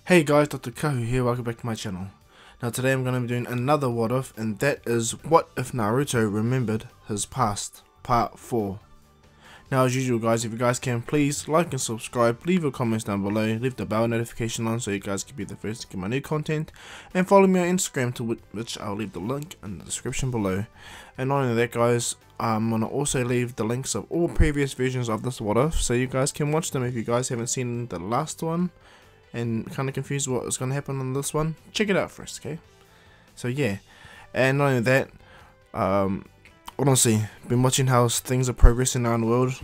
Hey guys, Dr. Kahu here, welcome back to my channel. Now today I'm going to be doing another what if, and that is what if Naruto remembered his past, part 4. Now as usual guys, if you guys can please like and subscribe, leave your comments down below, leave the bell notification on so you guys can be the first to get my new content, and follow me on Instagram, to which I'll leave the link in the description below. And not only that guys, I'm going to also leave the links of all previous versions of this what if so you guys can watch them if you guys haven't seen the last one and kind of confused what is going to happen on this one. Check it out first, okay? So yeah, and not only that, honestly, been watching how things are progressing around the world.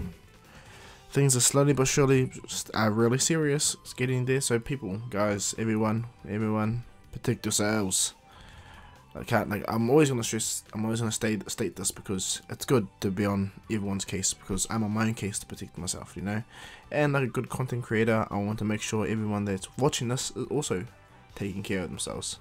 Things are slowly but surely really serious. It's getting there, so people, guys, everyone, protect yourselves. I'm always gonna state this because it's good to be on everyone's case, because I'm on my own case to protect myself, you know. And like a good content creator, I want to make sure everyone that's watching this is also taking care of themselves.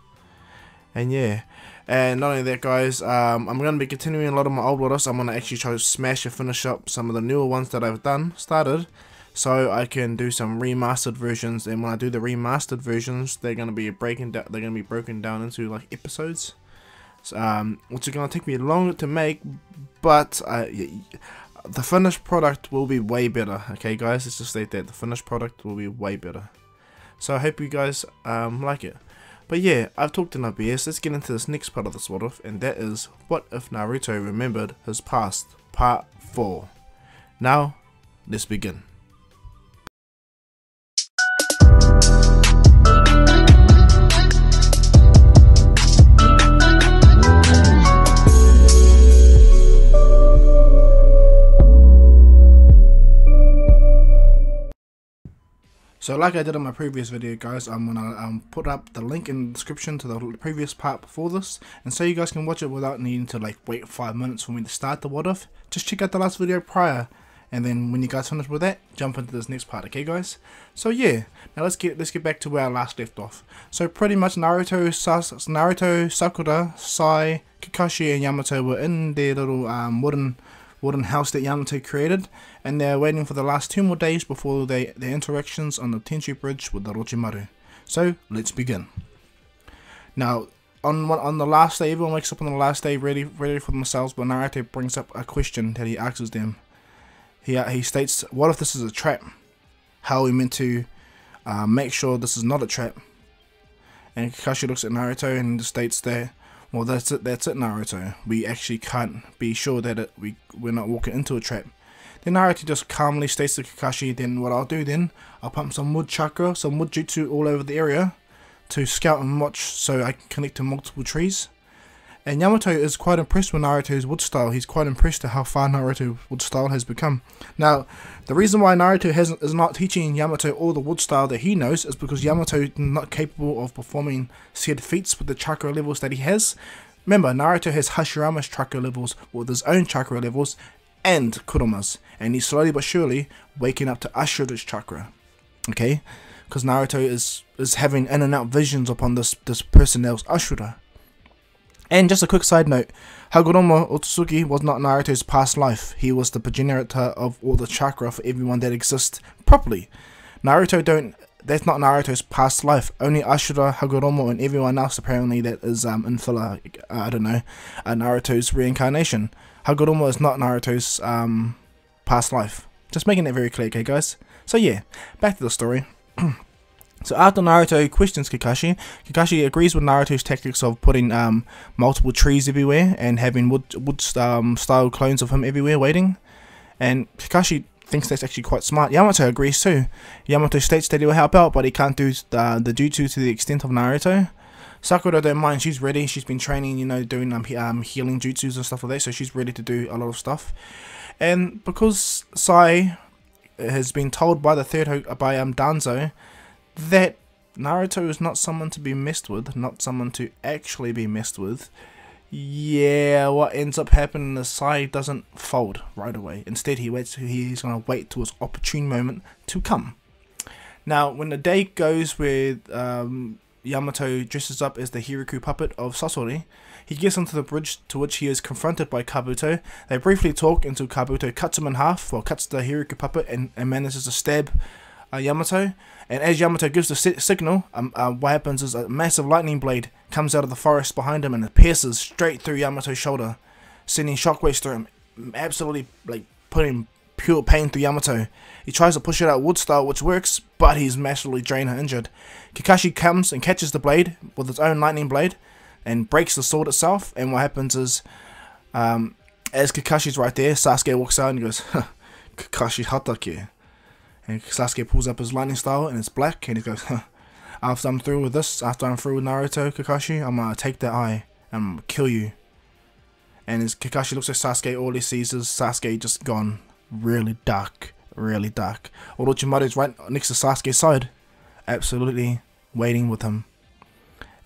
And yeah, and not only that guys, I'm gonna be continuing a lot of my old what ifs. I'm gonna actually try to smash and finish up some of the newer ones that I've started, so I can do some remastered versions. And when I do the remastered versions, they're gonna be broken down into like episodes. Which is going to take me longer to make, but the finished product will be way better. Okay guys, let's just state that the finished product will be way better. So I hope you guys like it. But yeah, I've talked enough BS. Let's get into this next part of this what if, and that is what if Naruto remembered his past, part 4. Now let's begin. So like I did in my previous video guys, I'm gonna put up the link in the description to the previous part before this, and so you guys can watch it without needing to like wait 5 minutes for me to start the what if. Just check out the last video prior, and then when you guys finish with that, jump into this next part, okay guys? So yeah, now let's get back to where I last left off. So pretty much Naruto, Sakura, Sai, Kakashi and Yamato were in their little wooden house that Yamato created, and they're waiting for the last 2 more days before their interactions on the Tenchi Bridge with the Orochimaru. So let's begin. Now on the last day, everyone wakes up on the last day ready for themselves, but Naruto brings up a question that he asks them. He states, what if this is a trap? How are we meant to make sure this is not a trap? And Kakashi looks at Naruto and states that, well, that's it Naruto, we actually can't be sure that we're not walking into a trap. Then Naruto just calmly states to Kakashi, then what I'll do then, I'll pump some wood chakra, some wood jutsu all over the area to scout and watch so I can connect to multiple trees. And Yamato is quite impressed with Naruto's wood style. He's quite impressed at how far Naruto's wood style has become. Now, the reason why Naruto is not teaching Yamato all the wood style that he knows is because Yamato is not capable of performing said feats with the chakra levels that he has. Remember, Naruto has Hashirama's chakra levels with his own chakra levels and Kuruma's, and he's slowly but surely waking up to Ashura's chakra. Okay? Because Naruto is having in and out visions upon this person else, Ashura. And just a quick side note, Hagoromo Otsutsuki was not Naruto's past life. He was the progenitor of all the chakra for everyone that exists properly. That's not Naruto's past life. Only Ashura, Hagoromo, and everyone else apparently that is in filler, I don't know, Naruto's reincarnation. Hagoromo is not Naruto's past life. Just making it very clear, okay guys? So yeah, back to the story. So after Naruto questions Kakashi, Kakashi agrees with Naruto's tactics of putting multiple trees everywhere and having wood style clones of him everywhere waiting. And Kakashi thinks that's actually quite smart. Yamato agrees too. Yamato states that he will help out, but he can't do the jutsu to the extent of Naruto. Sakura don't mind, she's ready. She's been training, you know, doing healing jutsus and stuff like that, so she's ready to do a lot of stuff. And because Sai has been told by the Danzo that Naruto is not someone to be messed with, not someone to actually be messed with, yeah, what ends up happening is Sai doesn't fold right away. Instead, he's going to wait till his opportune moment to come. Now, when the day goes where Yamato dresses up as the Hiraku puppet of Sasori, he gets onto the bridge, to which he is confronted by Kabuto. They briefly talk until Kabuto cuts him in half, or cuts the Hiraku puppet and manages to stab Yamato, and as Yamato gives the signal, what happens is a massive lightning blade comes out of the forest behind him and it pierces straight through Yamato's shoulder, sending shockwaves through him, absolutely like putting pure pain through Yamato. He tries to push it out wood style, which works, but he's massively drained and injured. Kakashi comes and catches the blade with its own lightning blade and breaks the sword itself, and what happens is, as Kakashi's right there, Sasuke walks out and goes, Kakashi Hatake. And Sasuke pulls up his lightning style and it's black, and he goes, after I'm through with this, after I'm through with Naruto, Kakashi, I'm gonna take that eye and I'm gonna kill you. And as Kakashi looks at Sasuke, all he sees is Sasuke just gone really dark, really dark. Orochimaru's right next to Sasuke's side, absolutely waiting with him.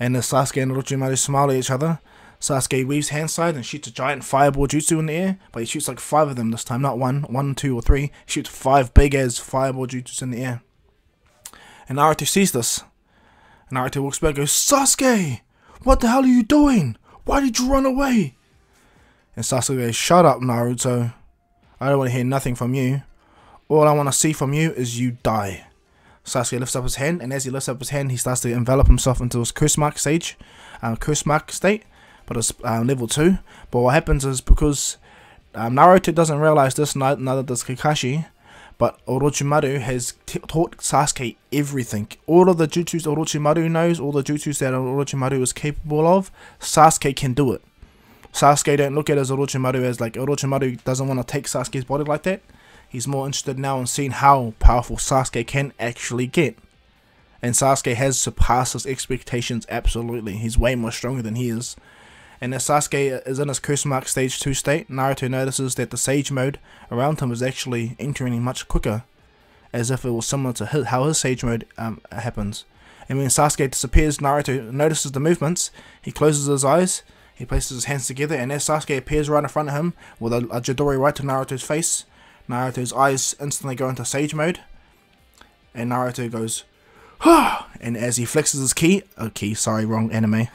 And as Sasuke and Orochimaru smile at each other, Sasuke weaves handside and shoots a giant fireball jutsu in the air, but he shoots like 5 of them this time, not 1, 2 or 3. He shoots 5 big as fireball jutsus in the air. And Naruto sees this. And Naruto walks back and goes, Sasuke! What the hell are you doing? Why did you run away? And Sasuke goes, shut up, Naruto. I don't want to hear nothing from you. All I want to see from you is you die. Sasuke lifts up his hand, and as he lifts up his hand, he starts to envelop himself into his curse mark state, but it's level 2. But what happens is, because Naruto doesn't realize this, neither does Kakashi, but Orochimaru has taught Sasuke everything. All of the jutsus Orochimaru knows, all the jutsus that Orochimaru is capable of, Sasuke can do it. Sasuke don't look at as Orochimaru as like, Orochimaru doesn't want to take Sasuke's body like that. He's more interested now in seeing how powerful Sasuke can actually get. And Sasuke has surpassed his expectations absolutely. He's way more stronger than he is. And as Sasuke is in his curse mark stage 2 state, Naruto notices that the sage mode around him is actually entering much quicker, as if it was similar to how his sage mode happens. And when Sasuke disappears, Naruto notices the movements. He closes his eyes, he places his hands together, and as Sasuke appears right in front of him with a Chidori right to Naruto's face, Naruto's eyes instantly go into sage mode, and Naruto goes, and as he flexes his wrong anime.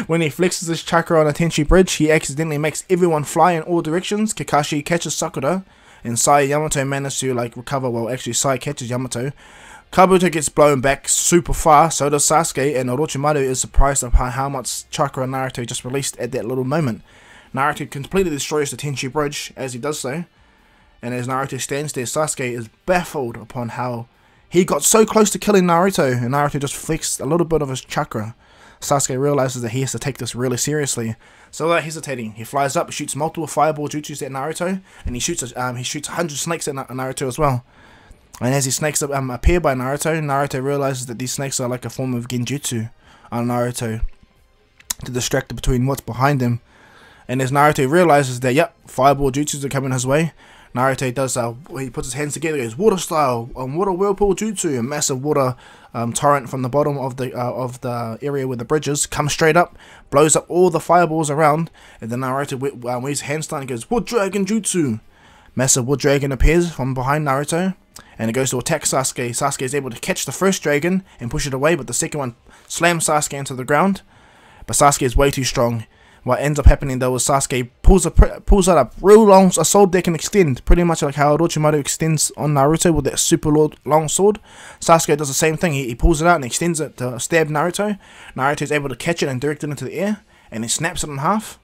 When he flexes his chakra on a Tenchi bridge, he accidentally makes everyone fly in all directions. Kakashi catches Sakura, and Sai Yamato manages to recover. Well, actually Sai catches Yamato. Kabuto gets blown back super far, so does Sasuke, and Orochimaru is surprised upon how much chakra Naruto just released at that little moment. Naruto completely destroys the Tenchi bridge as he does so, and as Naruto stands there, Sasuke is baffled upon how he got so close to killing Naruto, and Naruto just flexed a little bit of his chakra. Sasuke realizes that he has to take this really seriously. So without hesitating, he flies up, shoots multiple fireball jutsus at Naruto, and he shoots 100 snakes at Naruto as well. And as these snakes appear by Naruto, Naruto realizes that these snakes are like a form of genjutsu on Naruto to distract between what's behind him. And as Naruto realizes that, yep, fireball jutsus are coming his way, Naruto does, he puts his hands together, goes water style, water whirlpool jutsu, a massive water torrent from the bottom of the area where the bridge is, comes straight up, blows up all the fireballs around, and then Naruto waves his hands down and goes, wood dragon jutsu. Massive wood dragon appears from behind Naruto, and it goes to attack Sasuke. Sasuke is able to catch the first dragon and push it away, but the second one slams Sasuke into the ground, but Sasuke is way too strong. What ends up happening though is Sasuke pulls out a real long sword that can extend, pretty much like how Orochimaru extends on Naruto with that super long sword. Sasuke does the same thing. He pulls it out and extends it to stab Naruto. Naruto is able to catch it and direct it into the air, and he snaps it in half.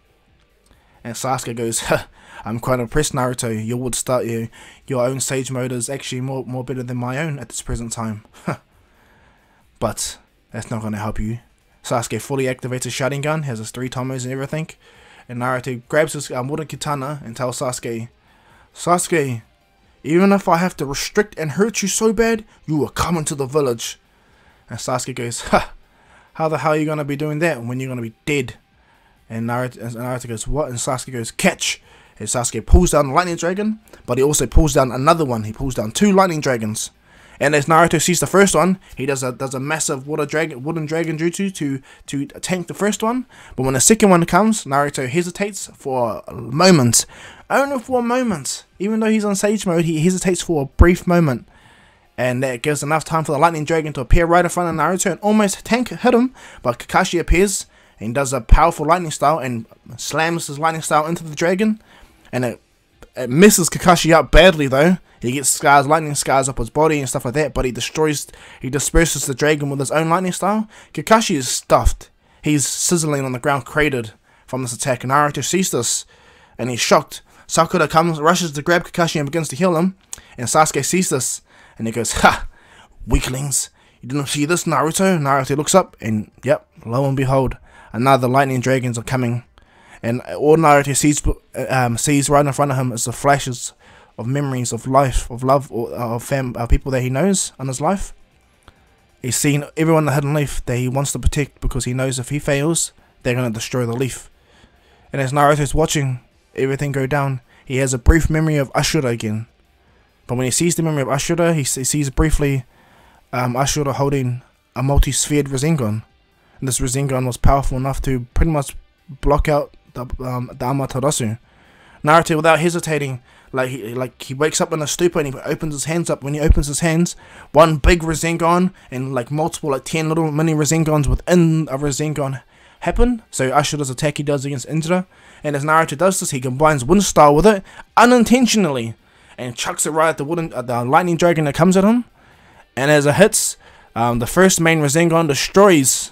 And Sasuke goes, I'm quite impressed, Naruto. Your own sage mode is actually more better than my own at this present time. But that's not going to help you. Sasuke fully activates his Sharingan, has his 3 tomos and everything, and Naruto grabs his wooden katana and tells Sasuke, Sasuke, even if I have to restrict and hurt you so bad, you will come into the village. And Sasuke goes, how the hell are you going to be doing that when you're going to be dead? And Naruto goes, what? And Sasuke goes, catch! And Sasuke pulls down the lightning dragon, but he also pulls down another one. He pulls down 2 lightning dragons. And as Naruto sees the first one, he does a massive wooden dragon jutsu to tank the first one. But when the second one comes, Naruto hesitates for a moment. Only for a moment. Even though he's on sage mode, he hesitates for a brief moment. And that gives enough time for the lightning dragon to appear right in front of Naruto and almost hit him. But Kakashi appears and does a powerful lightning style and slams his lightning style into the dragon. And it misses Kakashi up badly though. He gets scars, lightning scars up his body and stuff like that, but he disperses the dragon with his own lightning style. Kakashi is stuffed. He's sizzling on the ground, cratered from this attack, and Naruto sees this, and he's shocked. Sakura rushes to grab Kakashi and begins to heal him, and Sasuke sees this, and he goes, "Ha! Weaklings! You didn't see this, Naruto?" Naruto looks up, and yep, lo and behold, another lightning dragons are coming. And all Naruto sees right in front of him is the flashes of memories of life, of love, or of people that he knows in his life. He's seen everyone in the hidden leaf that he wants to protect, because he knows if he fails, they're going to destroy the leaf. And as Naruto's watching everything go down, he has a brief memory of Ashura again. But when he sees the memory of Ashura, he sees briefly Ashura holding a multi-sphered Rasengan. And this Rasengan was powerful enough to pretty much block out the Amaterasu. Naruto, without hesitating, he wakes up in a stupor and he opens his hands up. When he opens his hands, one big Rasengan and multiple 10 little mini Rasengans within a Rasengan happen. So Ashura's attack he does against Indra, and as Naruto does this, he combines wind style with it unintentionally and chucks it right at the lightning dragon that comes at him. And as it hits, the first main Rasengan destroys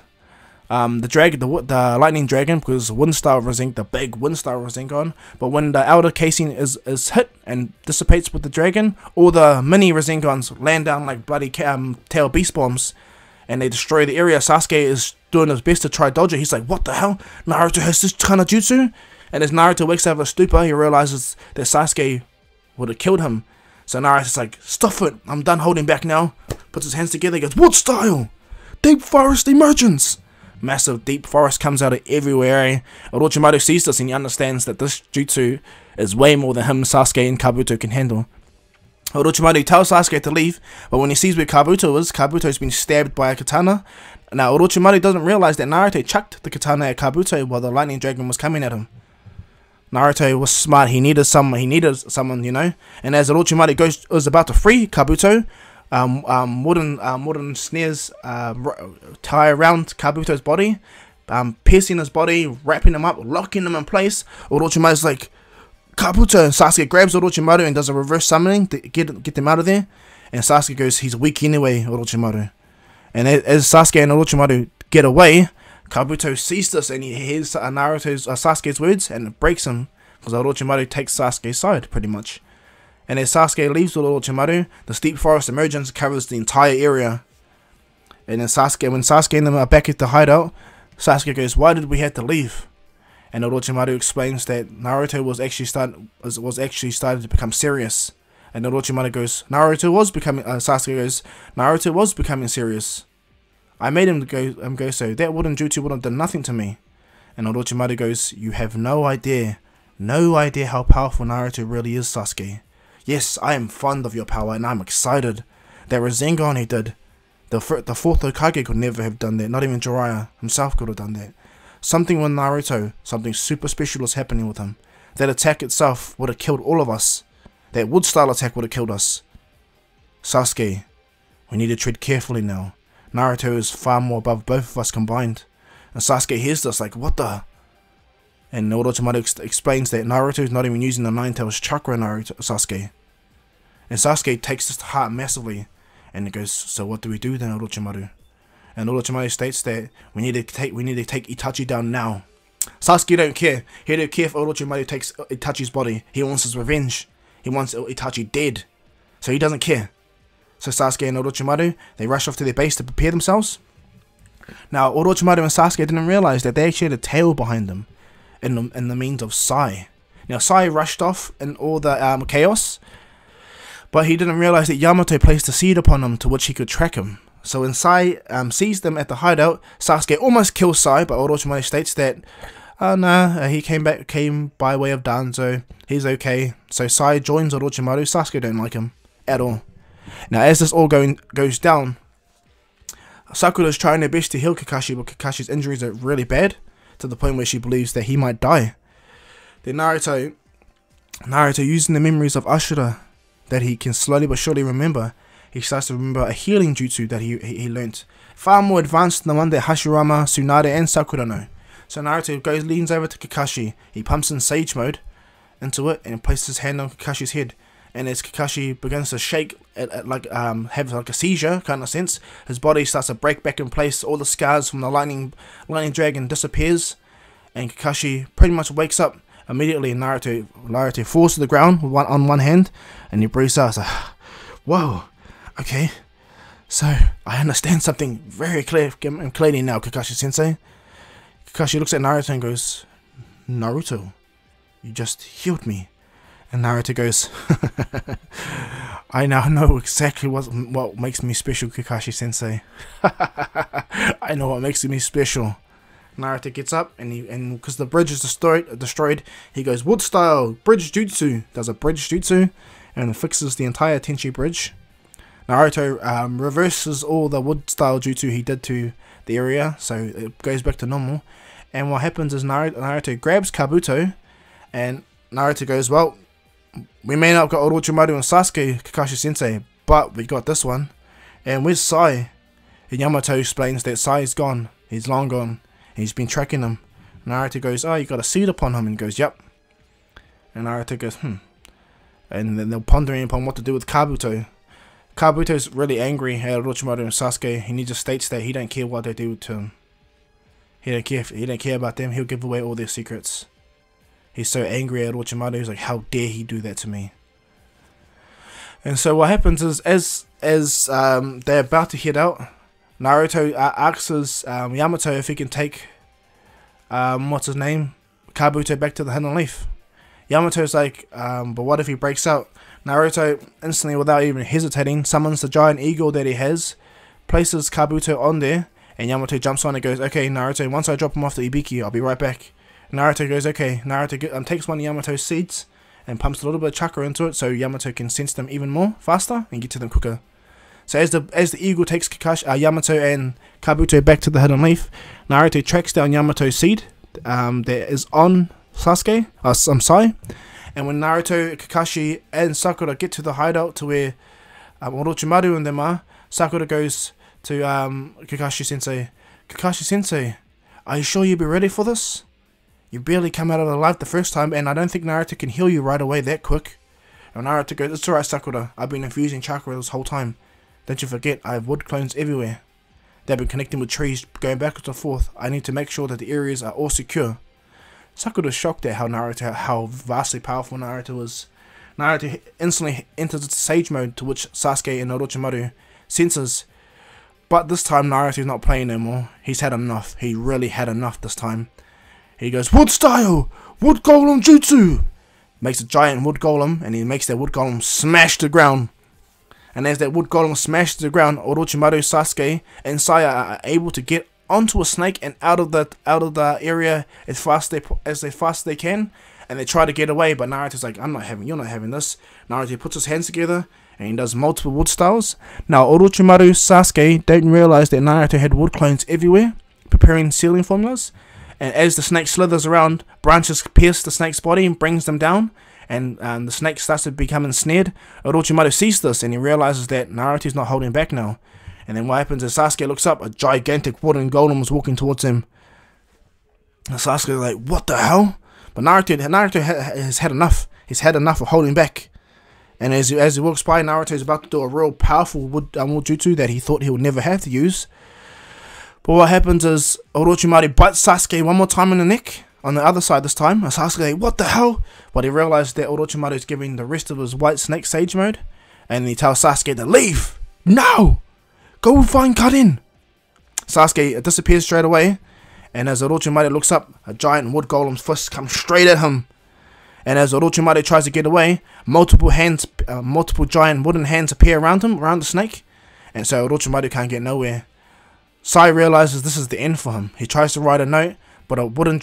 the lightning dragon, because wind style Rasengan, the big wind style Rasengan. But when the outer casing is hit and dissipates with the dragon, all the mini Rasengans land down like bloody tail beast bombs, and they destroy the area. Sasuke is doing his best to try dodge it. He's like, "What the hell? Naruto has this kind of jutsu?" And as Naruto wakes out of a stupor, he realizes that Sasuke would have killed him. So Naruto's like, "Stuff it, I'm done holding back now." Puts his hands together, he goes, "What style? Deep forest emergence!" Massive deep forest comes out of everywhere. Orochimaru sees this and he understands that this jutsu is way more than him, Sasuke, and Kabuto can handle. Orochimaru tells Sasuke to leave, but when he sees where Kabuto is, Kabuto's been stabbed by a katana. Now Orochimaru doesn't realize that Naruto chucked the katana at Kabuto while the lightning dragon was coming at him. Naruto was smart. He needed someone, you know. And as Orochimaru was about to free Kabuto, wooden snares tie around Kabuto's body, piercing his body, wrapping him up, locking him in place. Orochimaru's like, "Kabuto!" And Sasuke grabs Orochimaru and does a reverse summoning to get them out of there. And Sasuke goes, "He's weak anyway, Orochimaru." And as Sasuke and Orochimaru get away, Kabuto sees this and he hears Sasuke's words, and it breaks him, because Orochimaru takes Sasuke's side pretty much. And as Sasuke leaves with Orochimaru, the steep forest emergence covers the entire area. And then when Sasuke and them are back at the hideout, Sasuke goes, "Why did we have to leave?" And Orochimaru explains that Naruto was actually starting to become serious. And Orochimaru goes, Sasuke goes, "Naruto was becoming serious. I made him go so. That wooden jutsu would have done nothing to me." And Orochimaru goes, "You have no idea how powerful Naruto really is, Sasuke. Yes, I am fond of your power and I'm excited. That Rasengan he did, the fourth Hokage could never have done that. Not even Jiraiya himself could have done that. Something with Naruto, something super special is happening with him. That attack itself would have killed all of us. That wood style attack would have killed us. Sasuke, we need to tread carefully now. Naruto is far more above both of us combined." And Sasuke hears this like, "What the?" And Orochimaru explains that Naruto is not even using the Nine Tails chakra, Sasuke. And Sasuke takes this to heart massively, and he goes, "So what do we do then, Orochimaru?" And Orochimaru states that we need to take Itachi down now. Sasuke don't care. He don't care if Orochimaru takes Itachi's body. He wants his revenge. He wants Itachi dead. So he doesn't care. So Sasuke and Orochimaru, they rush off to their base to prepare themselves. Now Orochimaru and Sasuke didn't realize that they actually had a tail behind them, in the means of Sai. Now Sai rushed off in all the chaos, but he didn't realize that Yamato placed a seed upon him to which he could track him. So when Sai sees them at the hideout, Sasuke almost kills Sai, but Orochimaru states that, he came by way of Danzo. He's okay. So Sai joins Orochimaru. Sasuke don't like him at all. Now as this all goes down, Sakura's trying her best to heal Kakashi, but Kakashi's injuries are really bad, to the point where she believes that he might die. Then Naruto using the memories of Ashura that he can slowly but surely remember, he starts to remember a healing jutsu that he learnt, far more advanced than the one that Hashirama, Tsunade and Sakura know. So Naruto leans over to Kakashi, he pumps in Sage Mode into it and places his hand on Kakashi's head. and as Kakashi begins to shake, like have like a seizure kind of sense, his body starts to break back in place. All the scars from the lightning dragon disappears, and Kakashi pretty much wakes up immediately. Naruto falls to the ground with on one hand, and he breathes out. It's like, whoa, okay, so I understand something very clearly now, Kakashi Sensei. Kakashi looks at Naruto and goes, Naruto, you just healed me. And Naruto goes, I now know exactly what makes me special, Kakashi Sensei. I know what makes me special. Naruto gets up, and because the bridge is destroyed, he goes wood style bridge jutsu. Does a bridge jutsu and fixes the entire Tenchi bridge. Naruto reverses all the wood style jutsu he did to the area, so it goes back to normal. And what happens is Naruto grabs Kabuto, and Naruto goes, well, we may not got Orochimaru and Sasuke, Kakashi Sensei, but we got this one. And where's Sai? And Yamato explains that Sai is gone. He's long gone. He's been tracking him. Naruto goes, oh, you got a seed upon him, and goes, yep. And Naruto goes, And then they're pondering upon what to do with Kabuto. Kabuto's really angry at Orochimaru and Sasuke, and he just states that he don't care what they do to him. He don't care about them. He'll give away all their secrets. He's so angry at Orochimaru. He's like, how dare he do that to me? And so what happens is, as they're about to head out, Naruto asks Yamato if he can take what's his name, Kabuto, back to the Hidden Leaf. Yamato's like, but what if he breaks out? Naruto instantly, without even hesitating, summons the giant eagle that he has, places Kabuto on there, and Yamato jumps on and goes, okay, Naruto, once I drop him off the Ibiki, I'll be right back. Naruto goes, okay. Naruto takes one of Yamato's seeds and pumps a little bit of chakra into it so Yamato can sense them even more faster and get to them quicker. So as the eagle takes Yamato and Kabuto back to the Hidden Leaf, Naruto tracks down Yamato's seed that is on Sai. And when Naruto, Kakashi, and Sakura get to the hideout to where Orochimaru and them are, Sakura goes to Kakashi Sensei, Kakashi Sensei, are you sure you'll be ready for this? You barely come out of the life the first time, and I don't think Naruto can heal you right away that quick. And Naruto goes, it's alright, Sakura, I've been infusing chakra this whole time. Don't you forget, I have wood clones everywhere. They've been connecting with trees, going backwards and forth. I need to make sure that the areas are all secure. Sakura's shocked at how vastly powerful Naruto is. Naruto instantly enters Sage Mode, to which Sasuke and Orochimaru senses. But this time Naruto's not playing no more. He's had enough. He really had enough this time. He goes, wood style! Wood golem jutsu! Makes a giant wood golem, and he makes that wood golem smash the ground. And as that wood golem smashes the ground, Orochimaru, Sasuke, and Saya are able to get onto a snake and out of the area as fast as they can, and they try to get away, but Naruto's like, you're not having this. Naruto puts his hands together, and he does multiple wood styles. Now Orochimaru, Sasuke don't realize that Naruto had wood clones everywhere, preparing sealing formulas. And as the snake slithers around, branches pierce the snake's body and brings them down, and the snake starts to become ensnared. Orochimaru sees this, and he realizes that Naruto's not holding back now. And then what happens is Sasuke looks up, a gigantic wooden golem was walking towards him. And Sasuke's like, what the hell? But Naruto has had enough. He's had enough of holding back. And as he walks by, Naruto's about to do a real powerful wood jutsu that he thought he would never have to use. But what happens is Orochimaru bites Sasuke one more time in the neck, on the other side this time. And Sasuke like, what the hell? But he realizes that Orochimaru is giving the rest of his white snake Sage Mode. And he tells Sasuke to leave. No! Go find Karin! Sasuke disappears straight away. And as Orochimaru looks up, a giant wood golem's fist comes straight at him. And as Orochimaru tries to get away, multiple giant wooden hands appear around him, around the snake. And so Orochimaru can't get nowhere. Sai realizes this is the end for him. He tries to write a note, but a wooden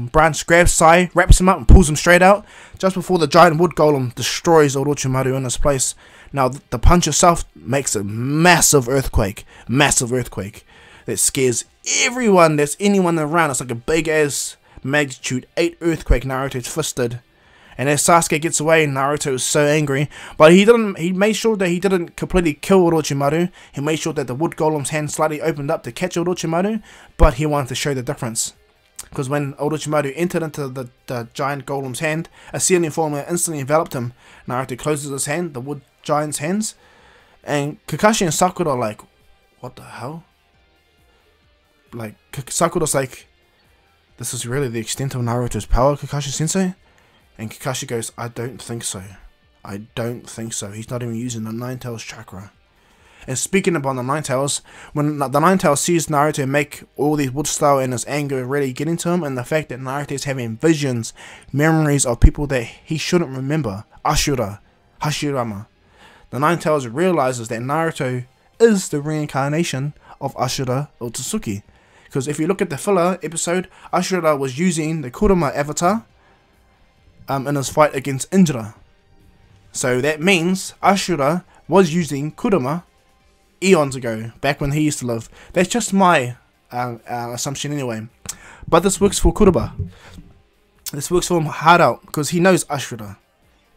branch grabs Sai, wraps him up, and pulls him straight out, just before the giant wood golem destroys Orochimaru in his place. Now, the punch itself makes a massive earthquake that scares everyone, that's anyone around. It's like a big-ass magnitude 8 earthquake Naruto's fisted. And as Sasuke gets away, Naruto is so angry, but he made sure that he didn't completely kill Orochimaru. He made sure that the wood golem's hand slightly opened up to catch Orochimaru, but he wanted to show the difference. Because when Orochimaru entered into the giant golem's hand, a sealing formula instantly enveloped him. Naruto closes his hand, the wood giant's hands, and Kakashi and Sakura are like, what the hell? Like, Sakura's like, this is really the extent of Naruto's power, Kakashi-sensei? And Kakashi goes, I don't think so. I don't think so. He's not even using the Nine Tails chakra. And speaking about the Nine Tails, when the Nine Tails sees Naruto make all these wood style and his anger really getting to him, and the fact that Naruto is having visions, memories of people that he shouldn't remember, Ashura, Hashirama, the Nine Tails realizes that Naruto is the reincarnation of Ashura Otsutsuki. Because if you look at the filler episode, Ashura was using the Kurama avatar in his fight against Indra. So that means Ashura was using Kurama eons ago, back when he used to live. That's just my assumption anyway. But this works for Kurama. This works for him hard out, because he knows Ashura.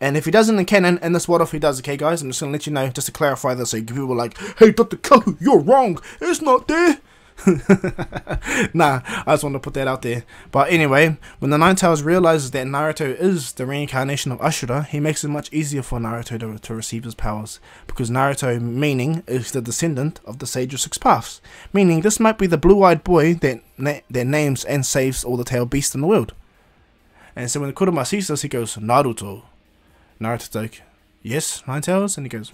And if he doesn't in canon, and this what if he does, okay guys, I'm just going to let you know, just to clarify this, so people are like, hey Dr. Kaku, you're wrong, it's not there. Nah, I just want to put that out there. But anyway, when the Nine Tails realizes that Naruto is the reincarnation of Ashura, he makes it much easier for Naruto to receive his powers, because Naruto, meaning, is the descendant of the Sage of Six Paths, meaning this might be the blue-eyed boy that names and saves all the tail beasts in the world. And so when Kurama sees this, he goes, Naruto. Naruto's like, yes, Nine Tails? And he goes,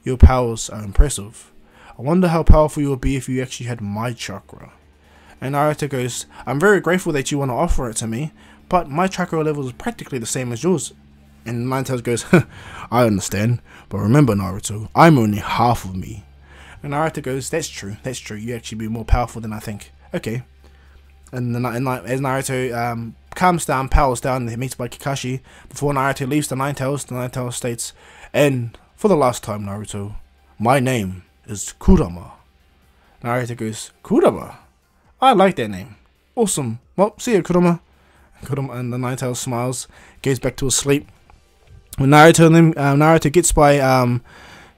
your powers are impressive. I wonder how powerful you would be if you actually had my chakra. And Naruto goes, I'm very grateful that you want to offer it to me, but my chakra level is practically the same as yours. And Nine Tails goes, I understand, but remember Naruto, I'm only half of me. And Naruto goes, that's true, you actually be more powerful than I think. Okay. And as Naruto calms down, powers down, and he meets by Kakashi, before Naruto leaves the Nine Tails states, and for the last time Naruto, my name is Kurama. Naruto goes, Kurama? I like that name. Awesome. Well, see you, Kurama. And the Nine Tails smiles, goes back to his sleep. When Naruto gets by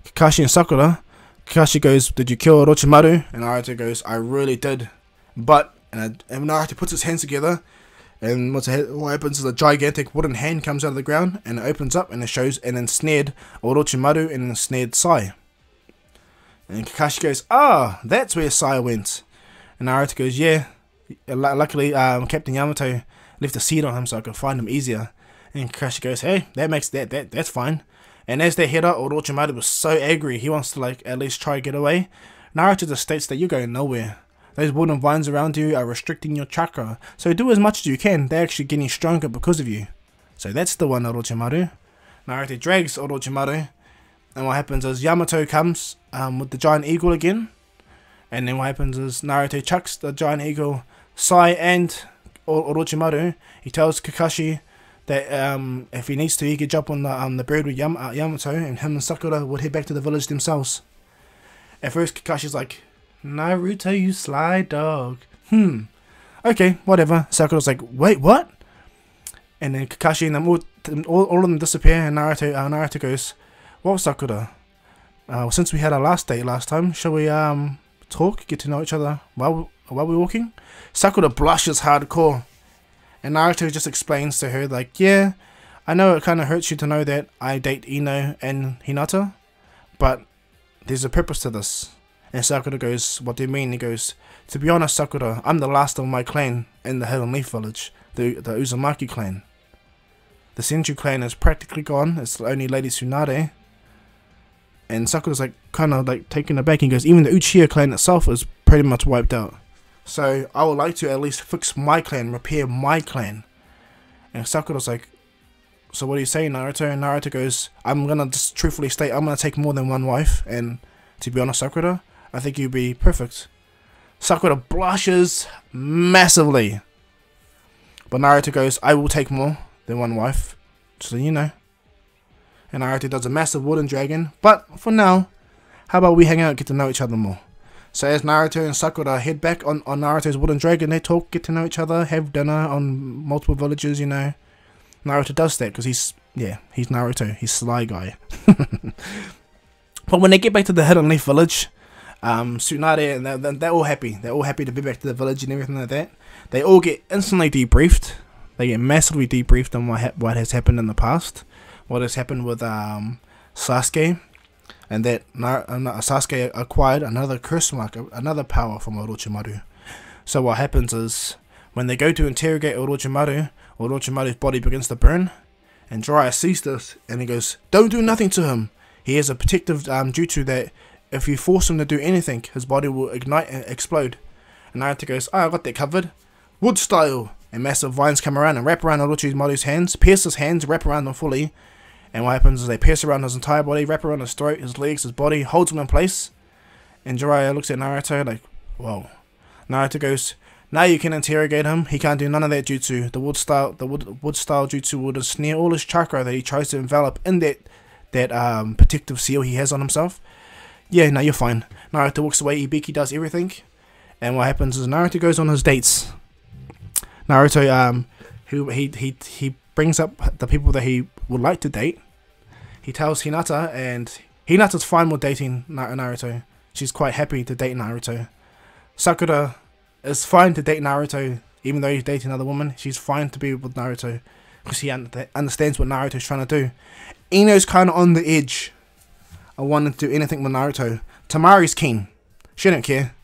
Kakashi and Sakura, Kakashi goes, did you kill Orochimaru? And Naruto goes, I really did. But, and Naruto puts his hands together, and what happens is a gigantic wooden hand comes out of the ground, and it opens up, and it shows an ensnared Orochimaru and an ensnared Sai. And Kakashi goes, ah, that's where Sai went. And Naruto goes, yeah, luckily Captain Yamato left a seed on him so I could find him easier. And Kakashi goes, hey, that's fine. And as they head out, Orochimaru was so angry, he wants to like at least try to get away. Naruto just states that you're going nowhere. Those wooden vines around you are restricting your chakra, so do as much as you can, they're actually getting stronger because of you. So that's the one, Orochimaru. Naruto drags Orochimaru, and what happens is Yamato comes with the giant eagle again, and then what happens is Naruto chucks the giant eagle, Sai and Orochimaru. He tells Kakashi that if he needs to, he could jump on the bird with Yamato, and him and Sakura would head back to the village themselves. At first, Kakashi's like, Naruto, you sly dog. Okay, whatever. Sakura's like, wait, what? And then Kakashi and them all of them disappear, and Naruto goes, well, Sakura, since we had our last date last time, shall we talk, get to know each other while we're walking? Sakura blushes hardcore, and Naruto just explains to her like, yeah, I know it kind of hurts you to know that I date Ino and Hinata, but there's a purpose to this. And Sakura goes, what do you mean? He goes, to be honest, Sakura, I'm the last of my clan in the Hidden Leaf Village, the Uzumaki clan. The Senju clan is practically gone, it's only Lady Tsunade. And Sakura's like, kind of like taken aback, and goes, even the Uchiha clan itself is pretty much wiped out. So I would like to at least fix my clan, repair my clan. And Sakura's like, so what are you saying, Naruto? And Naruto goes, I'm gonna just truthfully state, I'm gonna take more than one wife, and to be honest, Sakura, I think you'd be perfect. Sakura blushes massively. But Naruto goes, I will take more than one wife, so you know. And Naruto does a massive wooden dragon, but for now, how about we hang out and get to know each other more? So as Naruto and Sakura head back on Naruto's wooden dragon, they talk, get to know each other, have dinner on multiple villages, you know. Naruto does that because he's Naruto, he's sly guy. But when they get back to the Hidden Leaf Village, Tsunade, and they're all happy. They're all happy to be back to the village and everything like that. They all get instantly debriefed. They get massively debriefed on what has happened in the past. What has happened with Sasuke, and that Sasuke acquired another curse mark, another power from Orochimaru. So what happens is, when they go to interrogate Orochimaru's body begins to burn, and Jiraiya sees this, and he goes, "Don't do nothing to him. He has a protective jutsu that if you force him to do anything, his body will ignite and explode." And Naruto goes, "Oh, I got that covered. Wood style." And massive vines come around and wrap around Orochimaru's hands, pierce his hands, wrap around them fully. And what happens is they pierce around his entire body, wrap around his throat, his legs, his body, holds him in place. And Jiraiya looks at Naruto like, whoa. Naruto goes, "Now you can interrogate him. He can't do none of that jutsu. The wood style jutsu would ensnare all his chakra that he tries to envelop in that protective seal he has on himself. Yeah, no, you're fine." Naruto walks away. Ibiki does everything. And what happens is Naruto goes on his dates. Naruto, he brings up the people that he would like to date. He tells Hinata, and Hinata's fine with dating Naruto. She's quite happy to date Naruto. Sakura is fine to date Naruto, even though he's dating another woman. She's fine to be with Naruto because he understands what Naruto's trying to do. Ino's kind of on the edge of wanting to do anything with Naruto. Tamari's keen. She don't care.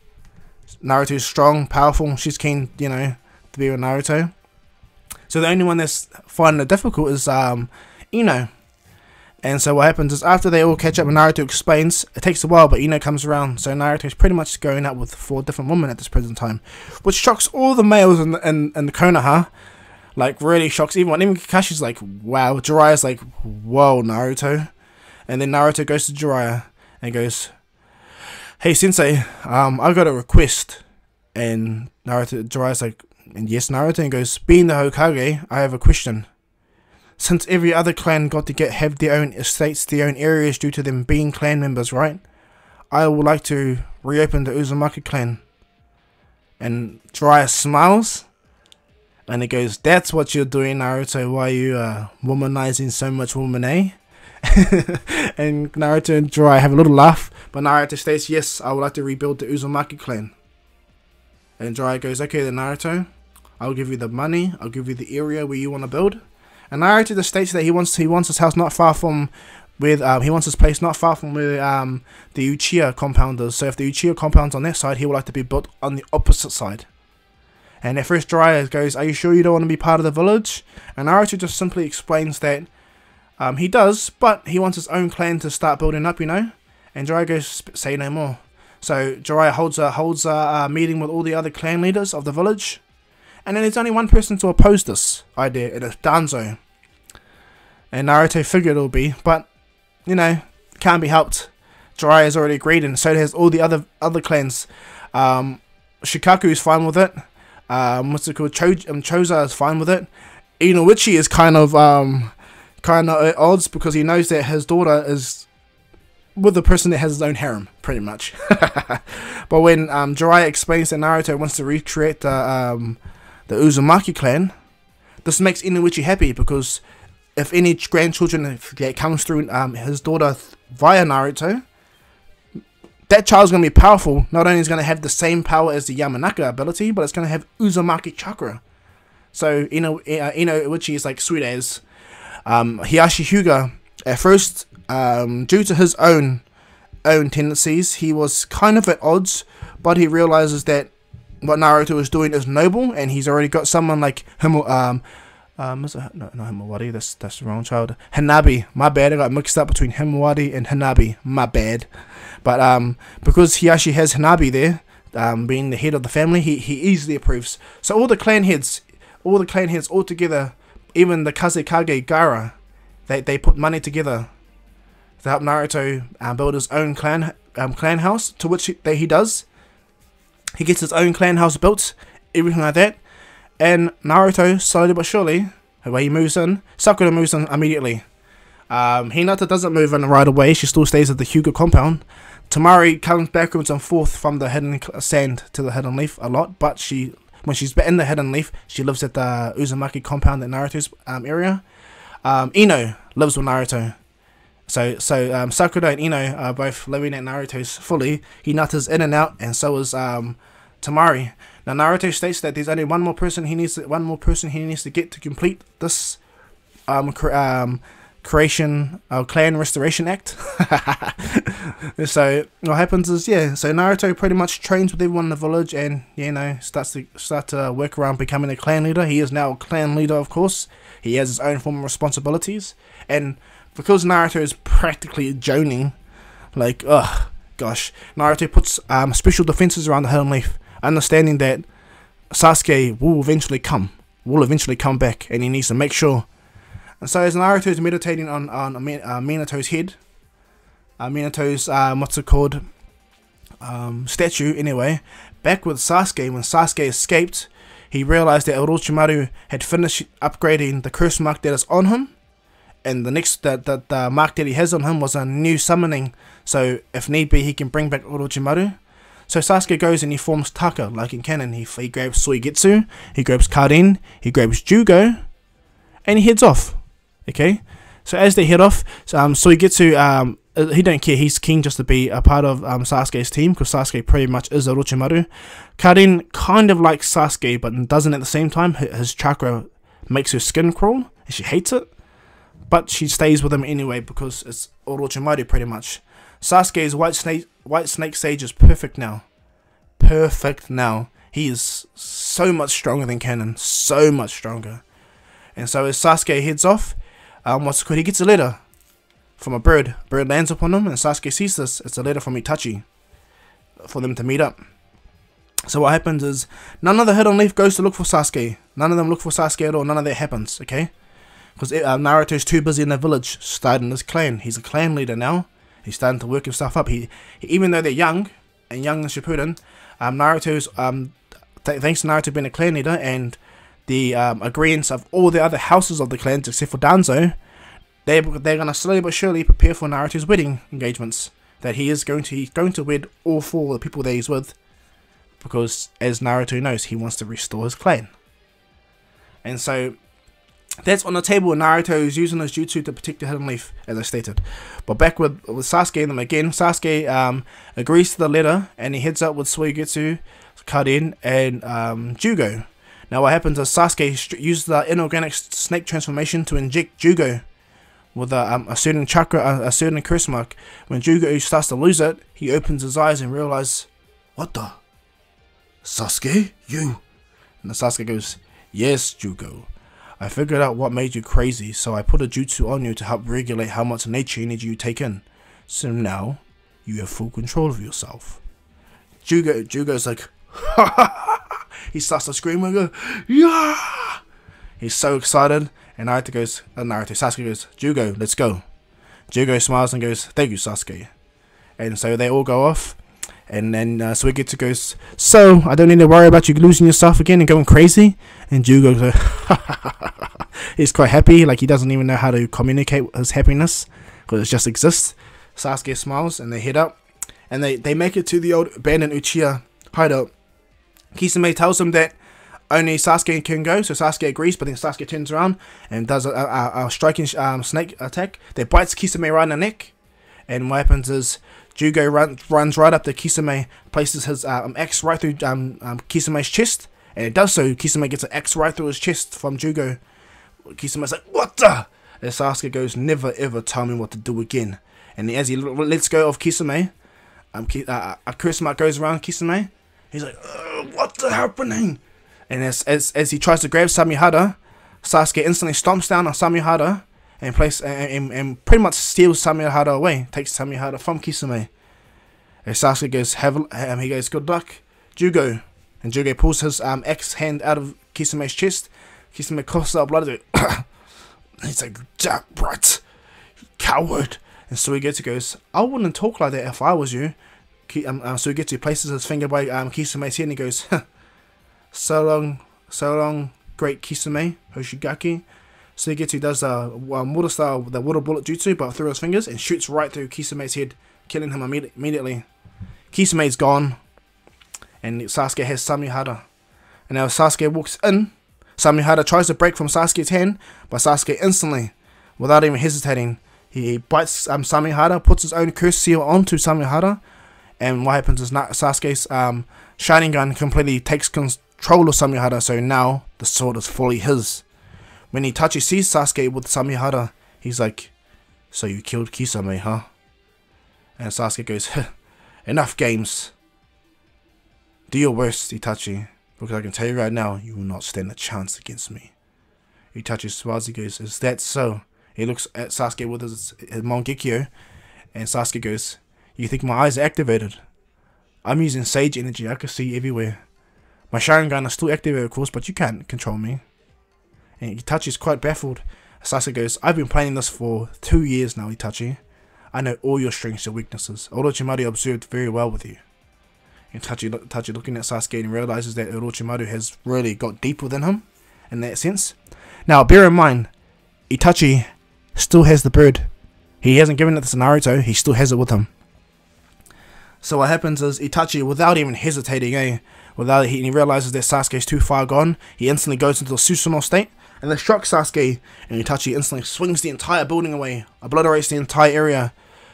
Naruto's strong, powerful. She's keen, to be with Naruto. So the only one that's finding it difficult is Ino. And so what happens is, after they all catch up and Naruto explains, it takes a while, but Ino comes around. So Naruto's pretty much going out with 4 different women at this present time, which shocks all the males in the Konoha. Like, really shocks everyone. Even Kakashi's like, wow. Jiraiya's like, whoa, Naruto. And then Naruto goes to Jiraiya and goes, "Hey sensei, I've got a request." And Jiraiya's like, "And yes, Naruto," and goes, "Being the Hokage, I have a question. Since every other clan got to have their own estates, their own areas due to them being clan members, right? I would like to reopen the Uzumaki clan." And Jiraiya smiles, and he goes, "That's what you're doing, Naruto. Why are you womanizing so much woman, eh?" And Naruto and Jiraiya have a little laugh, but Naruto states, "Yes, I would like to rebuild the Uzumaki clan." And Jiraiya goes, "Okay then, Naruto, I'll give you the money, I'll give you the area where you want to build." And Naruto just states that he wants his house not far from he wants his place not far from where the Uchiha compound is. So if the Uchiha compound's on that side, he would like to be built on the opposite side. And at first Jiraiya goes, "Are you sure you don't want to be part of the village?" And Naruto just simply explains that he does, but he wants his own clan to start building up, And Jiraiya goes, "Say no more." So Jiraiya holds a meeting with all the other clan leaders of the village. And then there's only one person to oppose this idea, and it's Danzo. And Naruto figured it would be, but, can't be helped. Jiraiya's already agreed, and so has all the other clans. Shikaku's fine with it. What's it called? Choza is fine with it. Inoichi is kind of at odds, because he knows that his daughter is with the person that has his own harem, pretty much. But when Jiraiya explains that Naruto wants to recreate the Uzumaki clan, this makes Inoichi happy, because if any grandchildren that comes through his daughter via Naruto, that child's going to be powerful. Not only is going to have the same power as the Yamanaka ability, but it's going to have Uzumaki chakra. So Inoichi is like sweet as. Hiyashi Hyuga, at first, due to his own tendencies, he was kind of at odds, but he realizes that what Naruto is doing is noble, and he's already got someone like him. Not Himawari, that's the wrong child. Hanabi, my bad. I got mixed up between Himawari and Hanabi, my bad. But because Hiyashi has Hanabi there, being the head of the family, he easily approves. So all the clan heads all together, even the Kazekage Gaara, they put money together to help Naruto build his own clan house, to which he does. He gets his own clan house built, everything like that. And Naruto, slowly but surely, the way he moves in, Sakura moves in immediately. Hinata doesn't move in right away, she still stays at the Hyuga compound. Tamari comes backwards and forth from the Hidden Sand to the Hidden Leaf a lot, but when she's in the Hidden Leaf, she lives at the Uzumaki compound at Naruto's area. Ino lives with Naruto. Sakura and Ino are both living at Naruto's fully. Hinata's in and out, and so is Tamari. Now Naruto states that there's only one more person he needs to get to complete this creation clan restoration act. So what happens is, so Naruto pretty much trains with everyone in the village, and starts to work around becoming a clan leader. He is now a clan leader, of course. He has his own form of responsibilities, and because Naruto is practically joning, like, Naruto puts special defenses around the Hidden Leaf, understanding that Sasuke will eventually come back, and he needs to make sure. And so as Naruto is meditating on Minato's head, Minato's statue anyway, back with Sasuke, when Sasuke escaped, he realized that Orochimaru had finished upgrading the curse mark that is on him, and the next the mark that he has on him was a new summoning, so if need be he can bring back Orochimaru. So Sasuke goes and he forms Taka, like in canon. He grabs Suigetsu, he grabs Karin, he grabs Jugo, and he heads off. Okay, so as they head off, Suigetsu, he don't care, he's keen just to be a part of Sasuke's team, because Sasuke pretty much is Orochimaru. Karin kind of likes Sasuke, but doesn't at the same time. His chakra makes her skin crawl, and she hates it, but she stays with him anyway, because it's Orochimaru pretty much. Sasuke's White Snake Sage is perfect now. He is so much stronger than Kanon, so much stronger. And so as Sasuke heads off, he gets a letter from a bird. A bird lands upon him, and Sasuke sees this. It's a letter from Itachi for them to meet up. So what happens is, none of the Hidden Leaf goes to look for Sasuke. None of them look for Sasuke at all. None of that happens, okay? Because Naruto's too busy in the village starting his clan. He's a clan leader now. He's starting to work himself up. Even though they're young in Shippuden, Naruto's thanks to Naruto being a clan leader and the agreements of all the other houses of the clans except for Danzo, they're gonna slowly but surely prepare for Naruto's wedding engagements. That he's going to wed all four of the people that he's with, because as Naruto knows, he wants to restore his clan. And so that's on the table, and Naruto is using his jutsu to protect the Hidden Leaf, as I stated. But back with Sasuke and them again, Sasuke agrees to the letter, and he heads up with Suigetsu, Karin, and Jugo. Now what happens is Sasuke uses the inorganic snake transformation to inject Jugo with a certain chakra, a certain curse mark. When Jugo starts to lose it, he opens his eyes and realizes, "What the? Sasuke? You?" And the Sasuke goes, "Yes, Jugo. I figured out what made you crazy, so I put a jutsu on you to help regulate how much nature energy you take in. So now, you have full control of yourself." Jugo's like, he starts to scream and go, "Yeah!" He's so excited, and Sasuke goes, "Jugo, let's go." Jugo smiles and goes, "Thank you, Sasuke." And so they all go off, and then Suigetsu goes, "So, I don't need to worry about you losing yourself again and going crazy?" And Jugo goes, he's quite happy, like he doesn't even know how to communicate his happiness, because it just exists. Sasuke smiles, and they head up, and they make it to the old abandoned Uchiha hideout. Kisame tells him that only Sasuke can go, so Sasuke agrees, but then Sasuke turns around and does a striking snake attack that bites Kisame right in the neck. And what happens is Jugo runs right up to Kisame, places his axe right through Kisame's chest, and it does so. Kisame gets an axe right through his chest from Jugo. Kisame's like, "What the?" And Sasuke goes, "Never ever tell me what to do again." And as he lets go of Kisame, a curse mark goes around Kisame. He's like, "What's happening?" And as he tries to grab Samihara, Sasuke instantly stomps down on Samihara and pretty much steals Samihara away, takes Samihara from Kisame. And Sasuke goes, "Good luck, Jugo." And Jugo pulls his axe hand out of Kisame's chest. Kisame coughs out blood. He's like, "Jack brat, coward." And Suigetsu goes, "I wouldn't talk like that if I was you." Suigetsu places his finger by Kisame's head and he goes, so long, great Kisame, Hoshigaki." Suigetsu does the water bullet jutsu, but through his fingers, and shoots right through Kisame's head, killing him immediately. Kisame's gone, and Sasuke has Samihara. And now Sasuke walks in, Samihara tries to break from Sasuke's hand, but Sasuke instantly, without even hesitating, He bites Samihara, puts his own curse seal onto Samihara, and what happens is Sasuke's Sharingan completely takes control of Samihara, so now the sword is fully his. When Itachi sees Sasuke with Samihara, he's like, "So you killed Kisame, huh?" And Sasuke goes, "Enough games. Do your worst, Itachi, because I can tell you right now, you will not stand a chance against me." Itachi Swazi goes, "Is that so?" He looks at Sasuke with his Mangekyo, and Sasuke goes, "You think my eyes are activated? I'm using Sage energy, I can see everywhere. My Sharingan is still activated, of course, but you can't control me." And Itachi's quite baffled. Sasuke goes, "I've been planning this for 2 years now, Itachi. I know all your strengths and weaknesses. Orochimaru observed very well with you." Itachi looking at Sasuke and realizes that Orochimaru has really got deep within him, in that sense. Now, bear in mind, Itachi still has the bird. He hasn't given it to Naruto, he still has it with him. So what happens is Itachi, without even hesitating, he realizes that Sasuke's too far gone, he instantly goes into the Susanoo state, and they shock Sasuke, and Itachi instantly swings the entire building away, obliterates the entire area,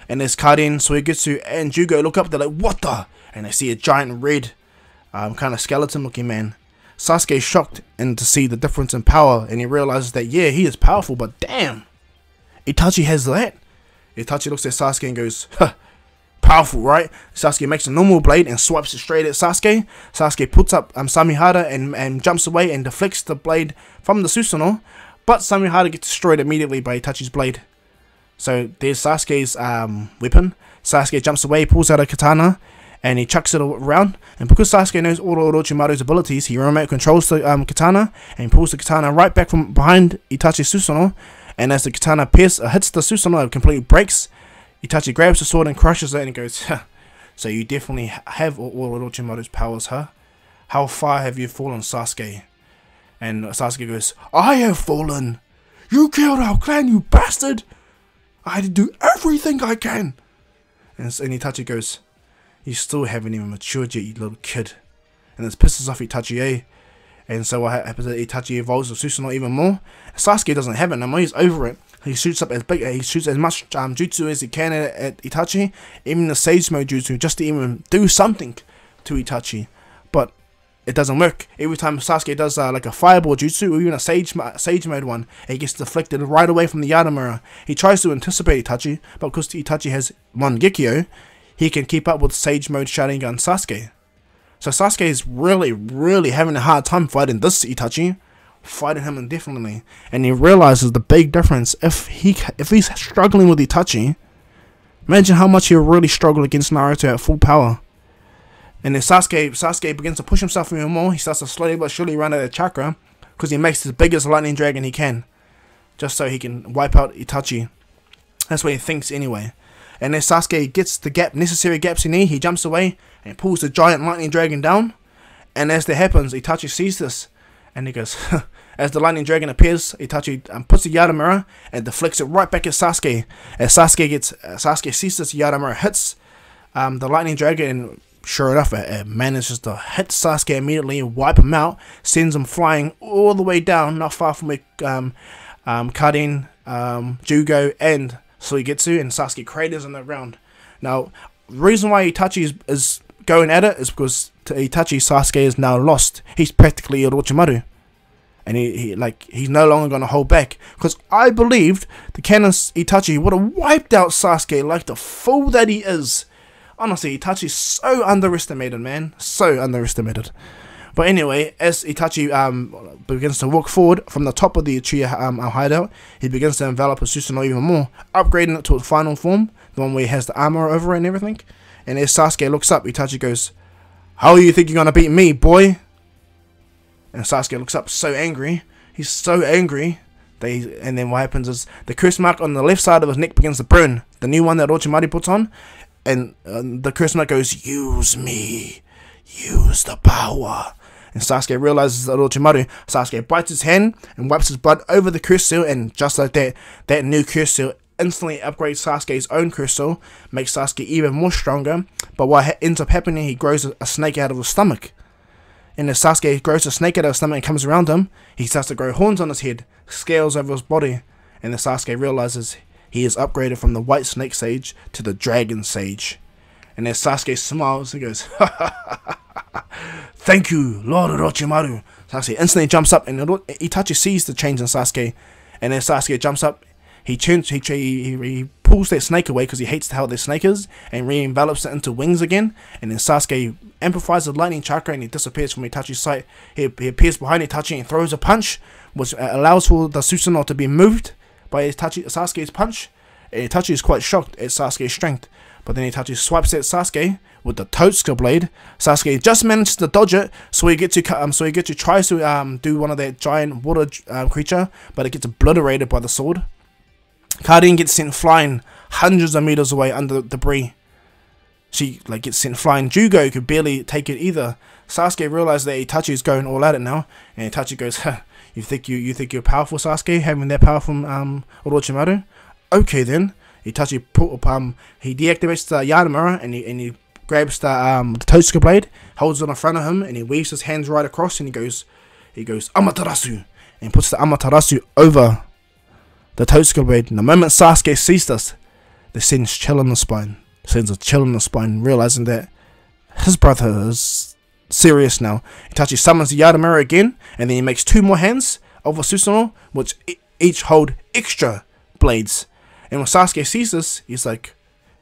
and as Kaden, Suigetsu, and Jugo look up, they're like, "What the?" And they see a giant red, kind of skeleton looking man. Sasuke is shocked and to see the difference in power, and he realizes that, yeah, he is powerful, but damn, Itachi has that. Itachi looks at Sasuke and goes, "Huh, powerful, right?" Sasuke makes a normal blade and swipes it straight at Sasuke. Sasuke puts up Samihara and jumps away and deflects the blade from the Susanoo, but Samihara gets destroyed immediately by Itachi's blade. So there's Sasuke's weapon. Sasuke jumps away, pulls out a katana, and he chucks it around. And because Sasuke knows all Orochimaru's abilities, he remote controls the katana and pulls the katana right back from behind Itachi's Susanoo. And as the katana hits the Susanoo, it completely breaks. Itachi grabs the sword and crushes it, and he goes, "Huh, so you definitely have all Orochimaru's powers, huh? How far have you fallen, Sasuke?" And Sasuke goes, "I have fallen. You killed our clan, you bastard. I had to do everything I can." And Itachi goes, "You still haven't even matured yet, you little kid." And this pisses off Itachi, eh? And so what happens is Itachi evolves the Susanoo even more. Sasuke doesn't have it no more, he's over it. He shoots up he shoots as much jutsu as he can at Itachi, even the Sage Mode jutsu, just to even do something to Itachi. But it doesn't work. Every time Sasuke does like a fireball jutsu, or even a Sage Mode one, it gets deflected right away from the Yamamura. He tries to anticipate Itachi, but because Itachi has Mangekyo, he can keep up with Sage Mode Sharingan Sasuke. So Sasuke is really having a hard time fighting this Itachi, fighting him indefinitely, and he realizes the big difference. If he's struggling with Itachi, imagine how much he'll really struggle against Naruto at full power. And then Sasuke begins to push himself even more. He starts to slowly but surely run out of chakra, because he makes the biggest lightning dragon he can, just so he can wipe out Itachi. That's what he thinks anyway. And as Sasuke gets the necessary gaps he needs, he jumps away and pulls the giant lightning dragon down. And as that happens, Itachi sees this, and he goes, as the lightning dragon appears, Itachi puts the Yamamura and deflects it right back at Sasuke. As Sasuke sees this, Yamamura hits the lightning dragon, and sure enough, it manages to hit Sasuke immediately and wipe him out, sends him flying all the way down, not far from where Kaden, Jugo, and Suigetsu and Sasuke craters in the ground. Now, the reason why Itachi is going at it is because to Itachi, Sasuke is now lost. He's practically Orochimaru, and he's no longer going to hold back. Because I believed the canon Itachi would have wiped out Sasuke like the fool that he is. Honestly, Itachi's so underestimated, man, so underestimated. But anyway, as Itachi begins to walk forward from the top of the Uchiha hideout, he begins to envelop his Susanoo even more, upgrading it to its final form, the one where he has the armor over it and everything. And as Sasuke looks up, Itachi goes, "How you think you're gonna beat me, boy?" And Sasuke looks up so angry. He's so angry. And then what happens is the curse mark on the left side of his neck begins to burn, the new one that Orochimaru puts on. And the curse mark goes, "Use me. Use the power." And Sasuke realizes that Orochimaru. Sasuke bites his hand and wipes his blood over the curse seal, and just like that, that new curse seal instantly upgrades Sasuke's own curse seal, makes Sasuke even more stronger. But what ends up happening, he grows a snake out of his stomach. And as Sasuke grows a snake out of his stomach and comes around him, he starts to grow horns on his head, scales over his body, and then Sasuke realizes he is upgraded from the White Snake Sage to the Dragon Sage. And as Sasuke smiles, he goes, "Thank you, Lord Orochimaru." Sasuke instantly jumps up, and Itachi sees the change in Sasuke. And as Sasuke jumps up, he pulls that snake away because he hates how the snake is, and re-envelops it into wings again. And then Sasuke amplifies the lightning chakra, and he disappears from Itachi's sight. He appears behind Itachi and throws a punch, which allows for the Susanoo to be moved by Sasuke's punch. And Itachi is quite shocked at Sasuke's strength. But then Itachi swipes at Sasuke with the Totsuka blade. Sasuke just manages to dodge it, so he tries to do one of that giant water creature, but it gets obliterated by the sword. Karin gets sent flying hundreds of meters away under debris. She gets sent flying. Jugo could barely take it either. Sasuke realizes that Itachi is going all at it now, and Itachi goes, "You think you're powerful, Sasuke, having that power from Orochimaru? Okay then." Itachi he deactivates the Yanamura, and he grabs the Totsuka blade, holds it in front of him, and he weaves his hands right across, and he goes Amaterasu, and puts the Amaterasu over the Totsuka blade. And the moment Sasuke sees this, the sends a chill in the spine, realizing that his brother is serious now. Itachi summons the Yanamura again, and then he makes 2 more hands over Susanoo, which each hold extra blades. And when Sasuke sees this,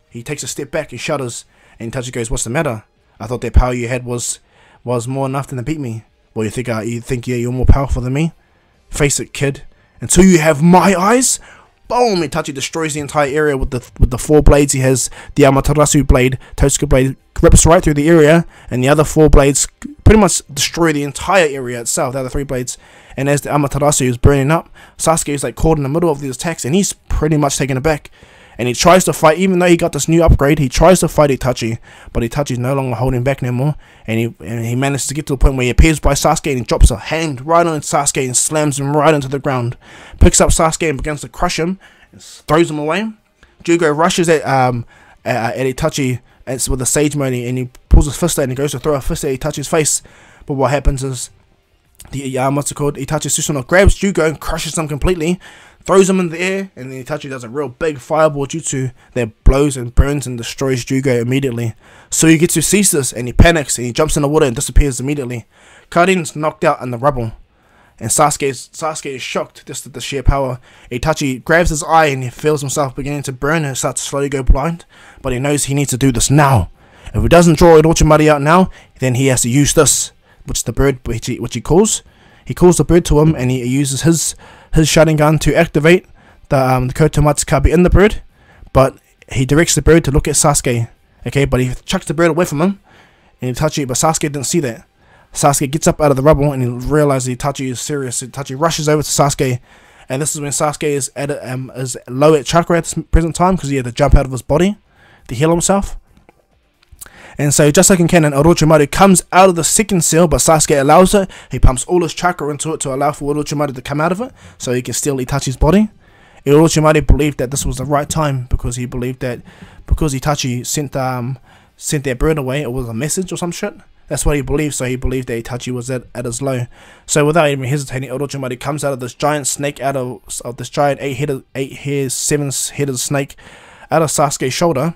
he takes a step back, he shudders, and Itachi goes, "What's the matter? I thought that power you had was more enough than to beat me. Well, you think you're more powerful than me? Face it, kid. Until you have my eyes." Boom! Itachi destroys the entire area with the 4 blades he has. The Amaterasu blade, Totsuka blade, rips right through the area, and the other 4 blades pretty much destroy the entire area itself, the other 3 blades. And as the Amaterasu is burning up, Sasuke is caught in the middle of these attacks, and he's pretty much taken aback. And he tries to fight, even though he got this new upgrade, he tries to fight Itachi, but Itachi's no longer holding back no more, and he manages to get to the point where he appears by Sasuke, and he drops a hand right on Sasuke and slams him right into the ground, picks up Sasuke and begins to crush him, and throws him away. Jugo rushes at Itachi with the Sage Mode, and he pulls his fist out, and he goes to throw a fist at Itachi's face, but what happens is Itachi Susanoo grabs Jugo and crushes him completely, throws him in the air, and then Itachi does a real big fireball jutsu that blows and burns and destroys Jugo immediately. So he gets to sees this, and he panics, and he jumps in the water and disappears immediately. Karin's knocked out in the rubble, and Sasuke is shocked just at the sheer power. Itachi grabs his eye, and he feels himself beginning to burn, and starts to slowly go blind, but he knows he needs to do this now. If he doesn't draw Orochimaru out now, then he has to use this, which is the bird which he calls. He calls the bird to him, and he uses his Sharingan to activate the Kotomatsu Kabi in the bird, but he directs the bird to look at Sasuke. Okay, but he chucks the bird away from him, and but Sasuke didn't see that. Sasuke gets up out of the rubble, and he realizes Itachi is serious. Itachi rushes over to Sasuke, and this is when Sasuke is low at chakra at this present time, because he had to jump out of his body to heal himself. And so, just like in canon, Orochimaru comes out of the second seal, but Sasuke allows it. He pumps all his chakra into it to allow for Orochimaru to come out of it, so he can steal Itachi's body. Orochimaru believed that this was the right time, because he believed that because Itachi sent that bird away, it was a message or some shit. That's what he believed, so he believed that Itachi was at his low. So without even hesitating, Orochimaru comes out of this giant snake, out of this giant 7-headed snake, out of Sasuke's shoulder.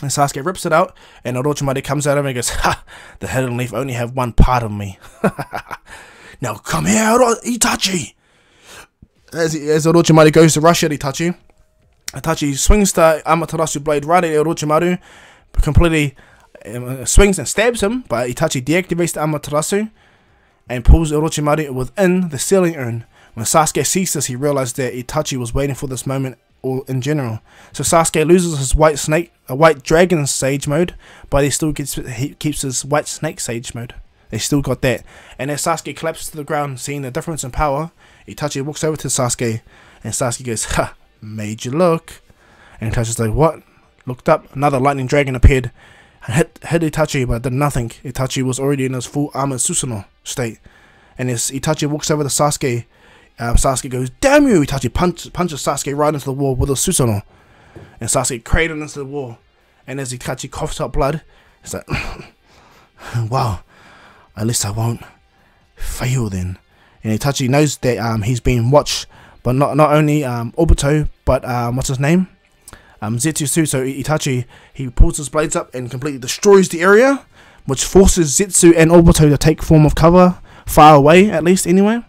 And Sasuke rips it out, and Orochimaru comes out of him and goes, "Ha! The hidden leaf only have one part of me. Now come here, Itachi!" As Orochimaru goes to rush at Itachi, Itachi swings the Amaterasu blade right at Orochimaru, completely swings and stabs him, but Itachi deactivates the Amaterasu and pulls Orochimaru within the sealing urn. When Sasuke sees this, he realized that Itachi was waiting for this moment or in general. So Sasuke loses his white dragon sage mode, but he still keeps his white snake sage mode. They still got that. And as Sasuke collapses to the ground, seeing the difference in power, Itachi walks over to Sasuke, and Sasuke goes, "Ha! Made you look." And Itachi's like, "What?" Looked up, another lightning dragon appeared and hit Itachi, but did nothing. Itachi was already in his full armored Susanoo state. And as Itachi walks over to Sasuke, Sasuke goes, "Damn you!" Itachi punches Sasuke right into the wall with a Susanoo. And Sasuke cradled into the wall. And as Itachi coughs up blood, he's like, "Wow, at least I won't fail then." And Itachi knows that he's being watched, but not only Obito, but what's his name? Zetsu. So Itachi, he pulls his blades up and completely destroys the area, which forces Zetsu and Obito to take form of cover, far away at least anyway.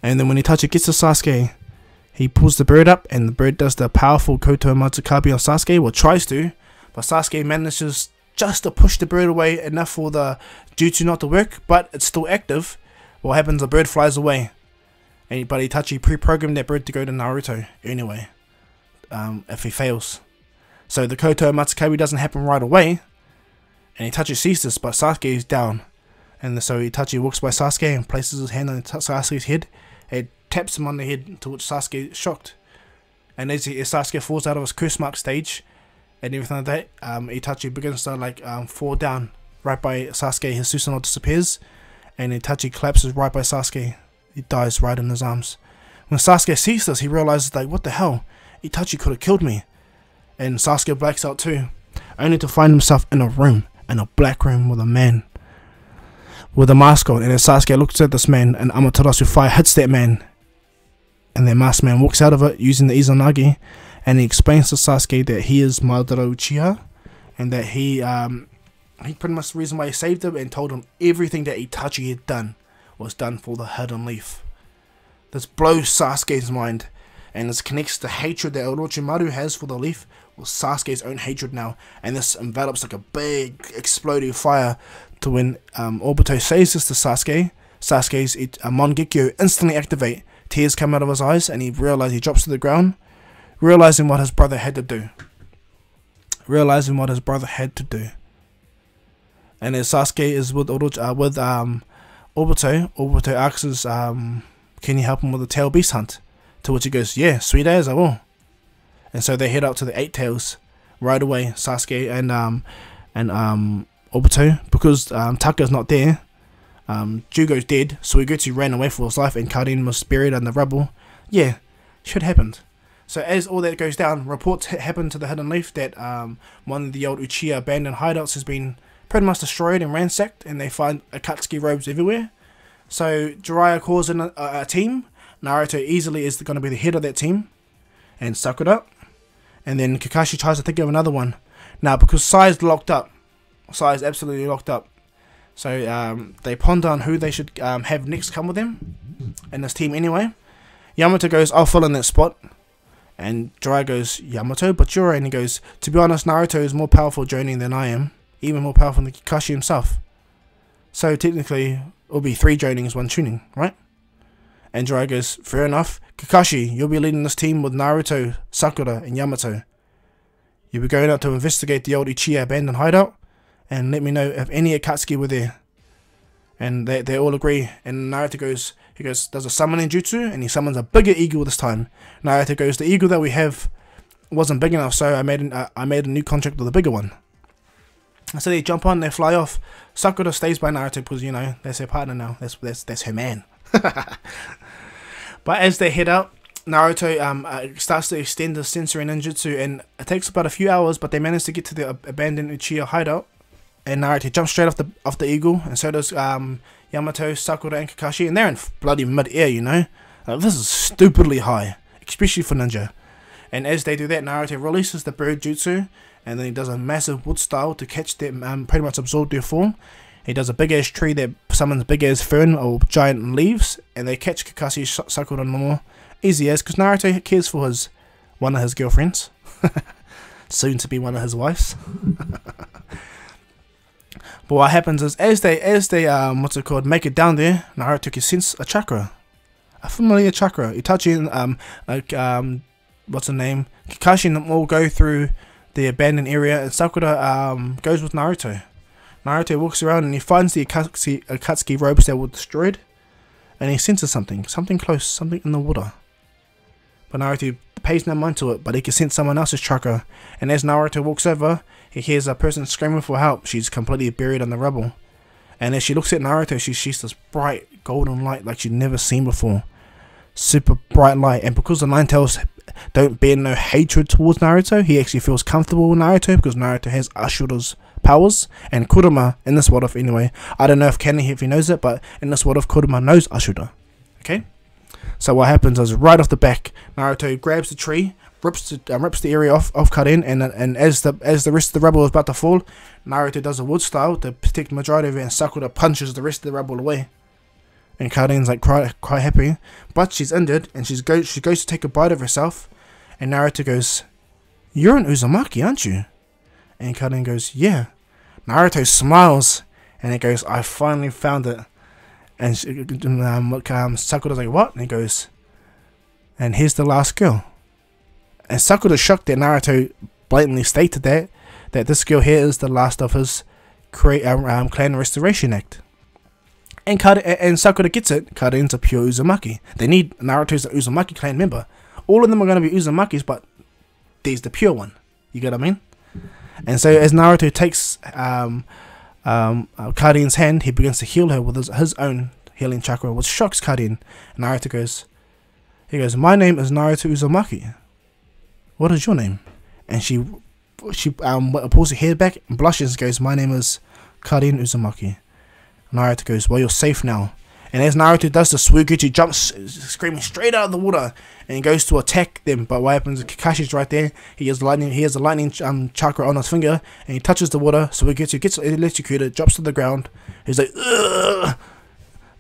And then when Itachi gets to Sasuke, he pulls the bird up, and the bird does the powerful Koto Matsukabe on Sasuke, or tries to, but Sasuke manages just to push the bird away enough for the jutsu not to work, but it's still active. What happens, the bird flies away, but Itachi pre-programmed that bird to go to Naruto anyway, if he fails. So the Koto Matsukabe doesn't happen right away, and Itachi sees this, but Sasuke is down. And so Itachi walks by Sasuke and places his hand on Sasuke's head. It taps him on the head, to which Sasuke is shocked. And as Sasuke falls out of his curse mark stage and everything like that, Itachi begins to fall down right by Sasuke. His Susanoo disappears, and Itachi collapses right by Sasuke. He dies right in his arms. When Sasuke sees this, he realizes, like, what the hell? Itachi could have killed me. And Sasuke blacks out too, only to find himself in a black room with a man with a mask on. And as Sasuke looks at this man, and Amaterasu fire hits that man, and the masked man walks out of it using the Izanagi, and he explains to Sasuke that he is Madara Uchiha, and that he pretty much the reason why he saved him, and told him everything that Itachi had done was done for the Hidden Leaf. This blows Sasuke's mind, and this connects the hatred that Orochimaru has for the leaf with Sasuke's own hatred now, and this envelops like a big exploding fire to when Obito says this to Sasuke. Sasuke's Mangekyo instantly activate, tears come out of his eyes, and he drops to the ground, realizing what his brother had to do. And as Sasuke is with Obito, Obito asks, can you help him with the Tail Beast hunt? To which he goes, yeah, sweet as I will. And so they head out to the Eight Tails right away, Sasuke and Obito, because Taka's not there. Jugo's dead, Suigetsu ran away for his life, and Karin was buried in the rubble. Yeah, shit happened. So as all that goes down, reports happen to the Hidden Leaf that one of the old Uchiha abandoned hideouts has been pretty much destroyed and ransacked, and they find Akatsuki robes everywhere. So Jiraiya calls in a team. Naruto easily is going to be the head of that team, and Sakura. And then Kakashi tries to think of another one. Now, because Sai's locked up. Sai's absolutely locked up. So they ponder on who they should have next come with them in this team anyway. Yamato goes, I'll fill in that spot. And Jiraiya goes, Yamato? But Jiraiya, and he goes, to be honest, Naruto is more powerful joining than I am. Even more powerful than Kakashi himself. So technically, it'll be 3 joinings, 1 tuning, right? And Jiraiya goes, fair enough. Kakashi, you'll be leading this team with Naruto, Sakura, and Yamato. You'll be going out to investigate the old Uchiha abandoned hideout, and let me know if any Akatsuki were there. And they all agree. And Naruto goes, does a summoning jutsu, and he summons a bigger eagle this time. Naruto goes, the eagle that we have wasn't big enough, so I made a new contract with a bigger one. And so they jump on, they fly off. Sakura stays by Naruto because, you know, that's her partner now. That's her man. But as they head out, Naruto starts to extend the sensory ninjutsu, and it takes about a few hours, but they manage to get to the abandoned Uchiha hideout. And Naruto jumps straight off the eagle, and so does Yamato, Sakura, and Kakashi, and they're in bloody mid-air, you know. This is stupidly high, especially for ninja. And as they do that, Naruto releases the bird jutsu, and then he does a massive wood style to catch them, pretty much absorb their form. He does a big ass tree that summons big ass fern or giant leaves, and they catch Kakashi, Sakura, and Momo easy as, because Naruto cares for one of his girlfriends, soon to be one of his wives. But what happens is, as they make it down there, Naruto can sense a chakra, a familiar chakra. Itachi and what's her name, Kakashi and them all go through the abandoned area, and Sakura goes with Naruto. Naruto walks around and he finds the Akatsuki robes that were destroyed, and he senses something close, something in the water. But Naruto pays no mind to it, but he can sense someone else's chakra, and as Naruto walks over, he hears a person screaming for help. She's completely buried in the rubble, and as she looks at Naruto, she sees this bright golden light like she'd never seen before. Super bright light, and because the Nine Tails don't bear no hatred towards Naruto, he actually feels comfortable with Naruto because Naruto has Ashura's powers, and Kurama, in this what if anyway, I don't know if Kenny if he knows it, but in this what if Kurama knows Ashura. Okay, So what happens is right off the back, Naruto grabs the tree, rips the area off Karin, and as the rest of the rubble is about to fall, Naruto does a wood style to protect the majority of it, and Sakura punches the rest of the rubble away. And Karin's like quite happy, but she's injured, and she goes to take a bite of herself, and Naruto goes, "You're an Uzumaki, aren't you?" And Karin goes, "Yeah." Naruto smiles, and he goes, "I finally found it." And Sakura's like, "What?" And he goes, "And here's the last girl." And Sakura's shocked that Naruto blatantly stated that this girl here is the last of his clan restoration act. And Sakura gets it. Karin's a pure Uzumaki. They need Naruto's an Uzumaki clan member. All of them are going to be Uzumakis, but there's the pure one. You get what I mean? And so as Naruto takes Karin's hand, he begins to heal her with his own healing chakra, which shocks Karin. And Naruto goes, "My name is Naruto Uzumaki. What is your name?" And she pulls her hair back and blushes and goes, "My name is Karin Uzumaki." Naruto goes, "Well, you're safe now." And as Naruto does this, Suigetsu jumps screaming straight out of the water and he goes to attack them. But what happens is Kakashi's right there. He has a lightning chakra on his finger, and he touches the water. Suigetsu gets electrocuted, drops to the ground. He's like, "Ugh!"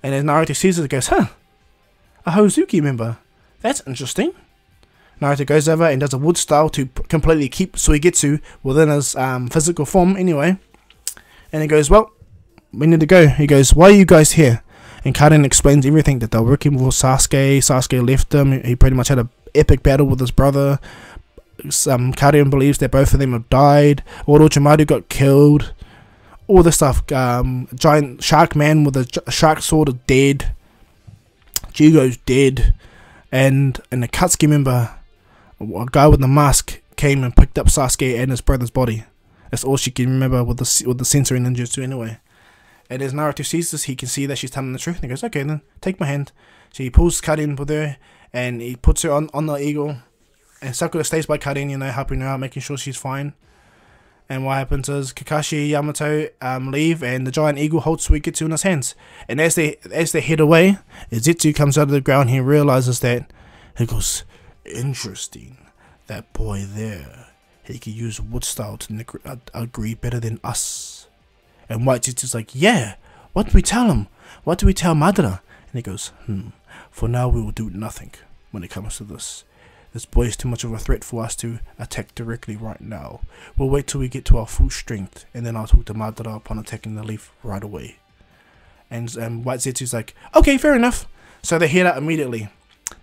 And as Naruto sees it, he goes, "Huh, a Hozuki member. That's interesting." Naruto goes over and does a wood style to completely keep Suigetsu within his physical form anyway. And he goes, "Well, we need to go." He goes, "Why are you guys here?" And Karin explains everything, that they're working with Sasuke. Sasuke left him. He pretty much had an epic battle with his brother. Karin believes that both of them have died. Orochimaru got killed. All this stuff. Giant shark man with a shark sword is dead. Jugo's dead. And the Katsuki member, a guy with the mask, came and picked up Sasuke and his brother's body. That's all she can remember with the sensory ninjutsu anyway. And as Naruto sees this, he can see that she's telling the truth. And he goes, "Okay then, take my hand." So he pulls Karin with her, and he puts her on the eagle. And Sakura stays by Karin, helping her out, making sure she's fine. And what happens is Kakashi, Yamato leave, and the giant eagle holds Suigetsu in his hands. And as they head away, Zetsu comes out of the ground. He realizes that, he goes, "Interesting, that boy there, he could use wood style to agree better than us." And White Zetsu's like, "Yeah, what do we tell him? What do we tell Madara?" And he goes, "For now we will do nothing when it comes to this. This boy is too much of a threat for us to attack directly right now. We'll wait till we get to our full strength, and then I'll talk to Madara upon attacking the leaf right away." And White Zetsu's like, "Okay, fair enough." So they head out immediately.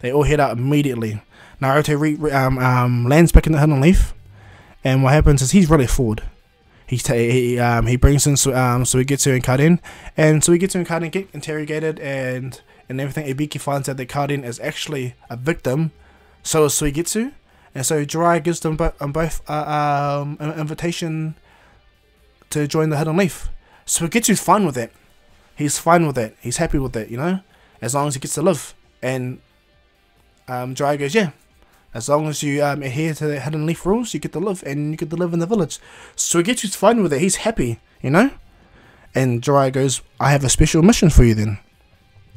They all head out immediately. Naruto lands back in the hidden leaf, and what happens is he's really forward. He brings in Suigetsu and Karin, and Suigetsu and Karin get interrogated and everything. Ibiki finds out that Karin is actually a victim, so is Suigetsu, and so Jiraiya gives them both an invitation to join the Hidden Leaf. Suigetsu's fine with it. He's fine with it. He's happy with it, as long as he gets to live. And Jiraiya goes, "Yeah. As long as you adhere to the Hidden Leaf rules, you get to live, and you get to live in the village." So Suigetsu's fine with it. He's happy, And Jiraiya goes, "I have a special mission for you then."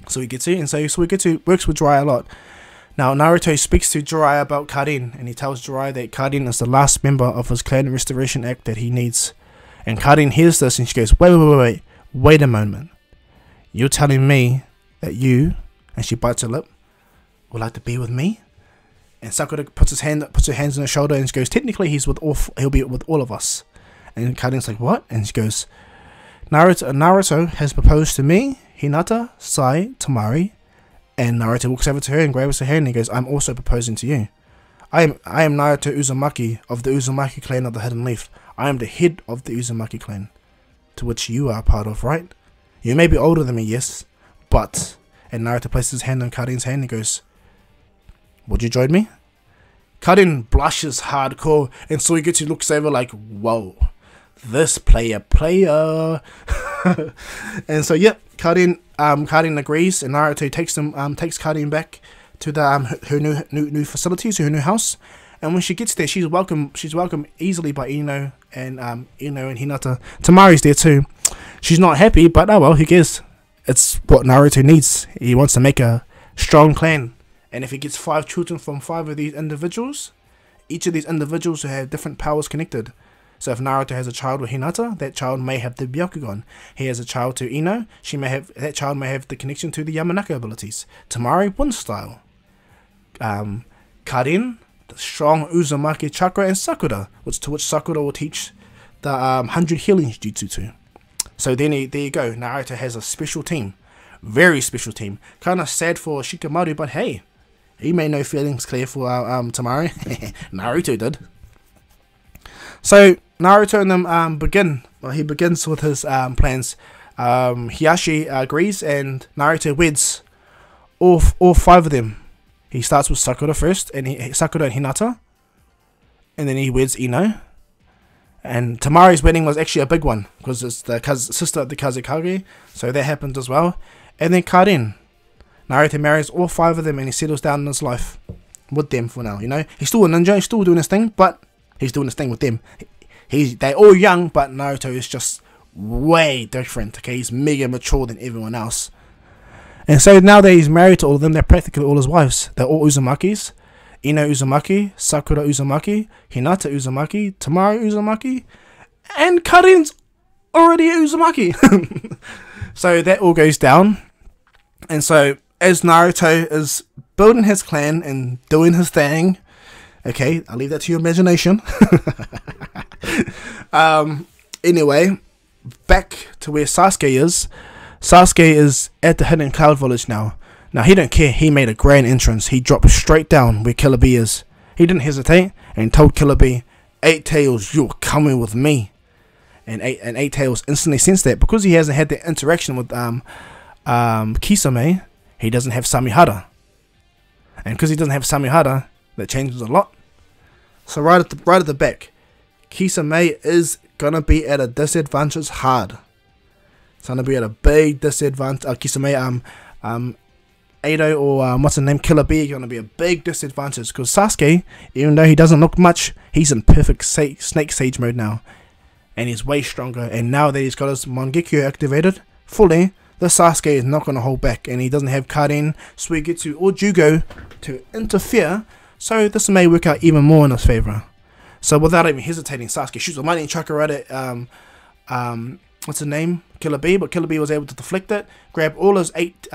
So Suigetsu works with Jiraiya a lot. Now Naruto speaks to Jiraiya about Karin, and he tells Jiraiya that Karin is the last member of his clan restoration act that he needs. And Karin hears this, and she goes, Wait a moment. You're telling me that you," and she bites her lip, "would like to be with me?" And Sakura puts her hands on her shoulder, and she goes, "Technically, he'll be with all of us." And Karin's like, "What?" And she goes, Naruto has proposed to me, Hinata, Sai, Tamari." And Naruto walks over to her and grabs her hand, and he goes, "I'm also proposing to you. I am Naruto Uzumaki of the Uzumaki clan of the Hidden Leaf. I am the head of the Uzumaki clan, to which you are a part of, right? You may be older than me, yes, but..." And Naruto places his hand on Karin's hand and goes, "Would you join me?" Karin blushes hardcore, and Suigetsu looks over like, "Whoa, this player." And so, yep, Karin agrees, and Naruto takes Karin back to her new facilities, her new house. And when she gets there, she's welcomed easily by Ino and Hinata. Tamari's there too. She's not happy, but oh well, who cares? It's what Naruto needs. He wants to make a strong clan. And if he gets 5 children from 5 of these individuals, each of these individuals will have different powers connected. So if Naruto has a child with Hinata, that child may have the Byakugan. He has a child to Ino, that child may have the connection to the Yamanaka abilities. Temari, wind style. Karin, the strong Uzumaki chakra, and Sakura, to which Sakura will teach the 100 healing jutsu to. So then there you go, Naruto has a special team. Very special team. Kind of sad for Shikamaru, but hey, he made no feelings clear for Temari. Naruto did. So Naruto and them he begins with his plans. Hiyashi agrees and Naruto weds all 5 of them. He starts with Sakura first, and Sakura and Hinata, and then he weds Ino. And Temari's wedding was actually a big one, because it's the sister of the Kazekage, so that happened as well. And then Karin. Naruto marries all 5 of them and he settles down in his life with them for now, you know. He's still a ninja, he's still doing his thing, but he's doing his thing with them. They're all young, but Naruto is just way different, okay? He's mega mature than everyone else. And so now that he's married to all of them, they're practically all his wives. They're all Uzumakis. Ino Uzumaki, Sakura Uzumaki, Hinata Uzumaki, Temari Uzumaki, and Karin's already a Uzumaki. So that all goes down. And so as Naruto is building his clan and doing his thing, okay, I'll leave that to your imagination. Anyway, back to where Sasuke is. Sasuke is at the Hidden Cloud Village now. Now, he don't care. He made a grand entrance. He dropped straight down where Killer Bee is. He didn't hesitate and told Killer Bee, 8 Tails, you're coming with me. And 8 Tails instantly sensed that. Because he hasn't had that interaction with Kisame, he doesn't have Samihara. And because he doesn't have Samihara, that changes a lot. So right at the back, Kisame is gonna be at a disadvantage hard. It's gonna be at a big disadvantage. Kisame, Ado, or what's the name, Killer Bee, are gonna be a big disadvantage because Sasuke, even though he doesn't look much, he's in perfect Snake Sage mode now, and he's way stronger. And now that he's got his Mangekyo activated fully, the Sasuke is not gonna hold back, and he doesn't have Karin, Suigetsu, or Jugo to interfere. So this may work out even more in his favor. So without even hesitating, Sasuke shoots a lightning chakra right at what's the name, Killer Bee, but Killer Bee was able to deflect it, grab all his 8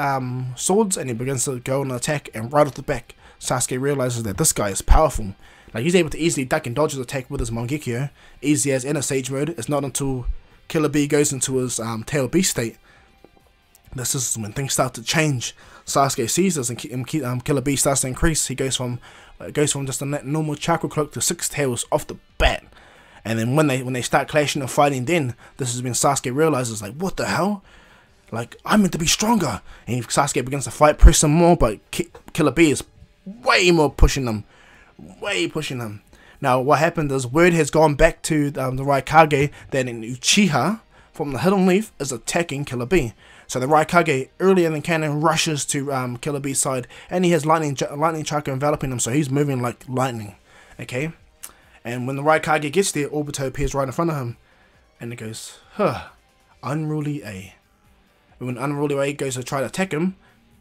swords, and he begins to go on an attack. And right off the back, Sasuke realizes that this guy is powerful. Like, he's able to easily duck and dodge his attack with his Mangekyo, easy as in a Sage mode. It's not until Killer Bee goes into his Tail Beast state, this is when things start to change. Sasuke sees this, and Killer Bee starts to increase. He goes from just a normal chakra cloak to 6 tails off the bat. And then when they start clashing and fighting, then this is when Sasuke realizes, like, what the hell? Like, I'm meant to be stronger. And Sasuke begins to fight, press him more, but Killer Bee is way more pushing him. Way pushing him. Now, what happened is, word has gone back to the Raikage that an Uchiha from the Hidden Leaf is attacking Killer Bee. So the Raikage, earlier than canon, rushes to Killer Bee's side, and he has lightning chakra enveloping him, so he's moving like lightning. Okay? And when the Raikage gets there, Obito appears right in front of him. And it goes, huh, Unruly A. And when Unruly A goes to try to attack him,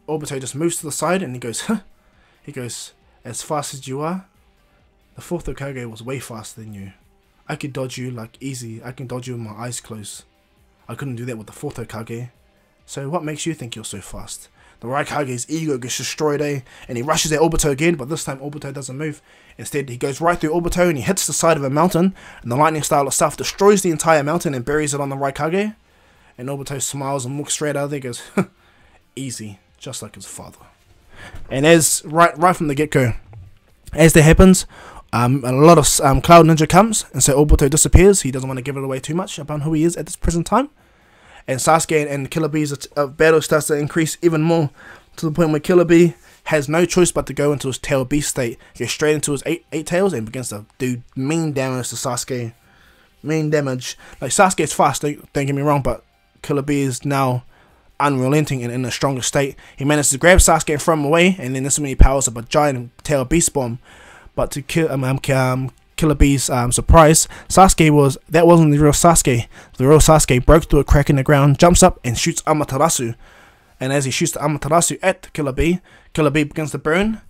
Obito just moves to the side and he goes, huh. He goes, as fast as you are, the 4th Hokage was way faster than you. I could dodge you like easy. I can dodge you with my eyes closed. I couldn't do that with the 4th Hokage. So what makes you think you're so fast? The Raikage's ego gets destroyed, and he rushes at Obito again, but this time Obito doesn't move. Instead, he goes right through Obito and he hits the side of a mountain, and the lightning style itself destroys the entire mountain and buries it on the Raikage. And Obito smiles and walks straight out of there and goes, easy, just like his father. And as right from the get-go, as that happens, a lot of Cloud Ninja comes, and so Obito disappears. He doesn't want to give it away too much about who he is at this present time. And Sasuke and Killer Bee's battle starts to increase even more, to the point where Killer Bee has no choice but to go into his Tail Beast state, get straight into his 8 tails, and begins to do mean damage to Sasuke. Mean damage. Like, Sasuke's fast, don't get me wrong, but Killer Bee is now unrelenting and in a stronger state. He manages to grab Sasuke and throw him away, and then this is when he powers up a giant Tail Beast bomb. But to kill Killer Bee's surprise, that wasn't the real Sasuke. The real Sasuke broke through a crack in the ground, jumps up and shoots Amaterasu. And as he shoots the Amaterasu at Killer Bee begins to burn,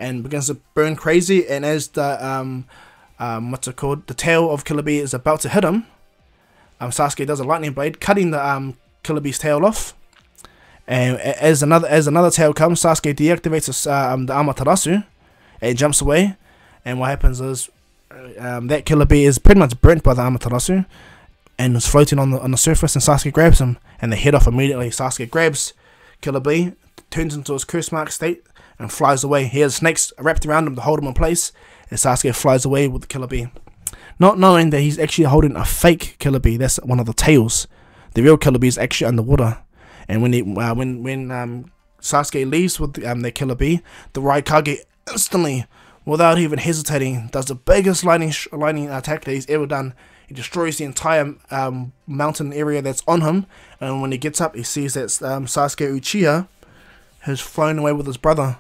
and begins to burn crazy. And as the what's it called, the tail of Killer Bee is about to hit him, Sasuke does a lightning blade, cutting the Killer Bee's tail off. And as another tail comes, Sasuke deactivates the Amaterasu and jumps away. And what happens is that Killer Bee is pretty much burnt by the Amaterasu and is floating on the surface, and Sasuke grabs him and they head off immediately. Sasuke grabs Killer Bee, turns into his curse mark state, and flies away. He has snakes wrapped around him to hold him in place, and Sasuke flies away with the Killer Bee, not knowing that he's actually holding a fake Killer Bee. That's one of the tails. The real Killer Bee is actually underwater. And when Sasuke leaves with the Killer Bee, the Raikage instantly, without even hesitating, does the biggest lightning attack that he's ever done. He destroys the entire mountain area that's on him, and when he gets up, he sees that Sasuke Uchiha has flown away with his brother,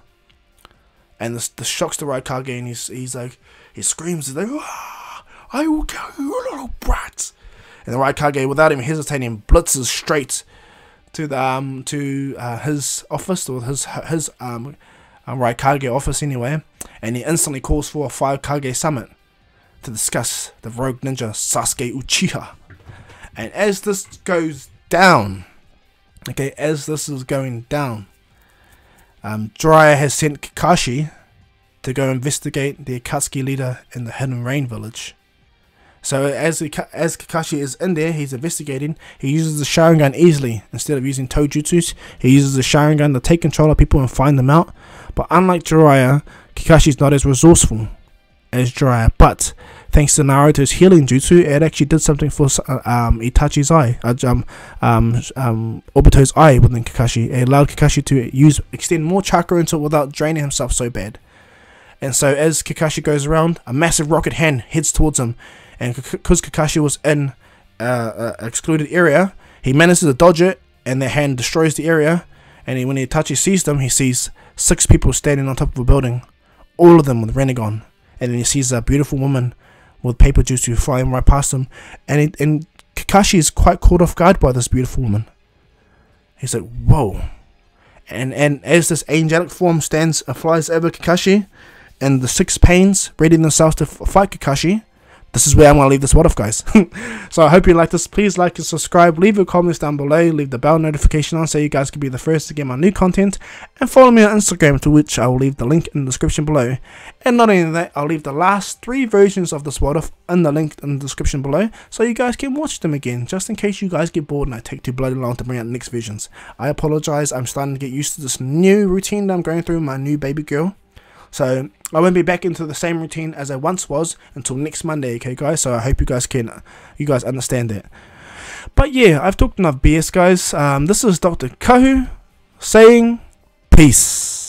and this shocks the Raikage, and he's like, he screams, he's like, "Ah, I will kill you, little brat!" And the Raikage, without even hesitating, blitzes straight to his office, or his Raikage office anyway, and he instantly calls for a 5 Kage summit to discuss the rogue ninja Sasuke Uchiha. And as this goes down, Jiraiya has sent Kakashi to go investigate the Akatsuki leader in the Hidden Rain village. So as Kakashi is in there, he's investigating. He uses the Sharingan easily. Instead of using Tojutsus, he uses the Sharingan to take control of people and find them out. But unlike Jiraiya, Kakashi's not as resourceful as Jiraiya. But thanks to Naruto's healing jutsu, it actually did something for Itachi's eye, Obito's eye within Kakashi. It allowed Kakashi to extend more chakra into it without draining himself so bad. And so as Kakashi goes around, a massive rocket hand heads towards him. And because Kakashi was in excluded area, he manages to dodge it, and the hand destroys the area. And when Itachi sees them, he sees 6 people standing on top of a building, all of them with Rinnegan. And then he sees a beautiful woman with paper jutsu flying right past him, and Kakashi is quite caught off guard by this beautiful woman. He's like, whoa. And as this angelic form flies over Kakashi, and the 6 pains ready themselves to fight Kakashi, this is where I'm going to leave this what if, guys. So I hope you like this. Please like and subscribe. Leave your comments down below. Leave the bell notification on so you guys can be the first to get my new content. And follow me on Instagram, to which I will leave the link in the description below. And not only that, I'll leave the last 3 versions of this what if in the link in the description below, so you guys can watch them again, just in case you guys get bored and I take too bloody long to bring out the next versions. I apologize. I'm starting to get used to this new routine that I'm going through with my new baby girl. So I won't be back into the same routine as I once was until next Monday, okay guys? So I hope you guys understand that. But yeah, I've talked enough BS, guys. This is Dr. Kahu saying peace.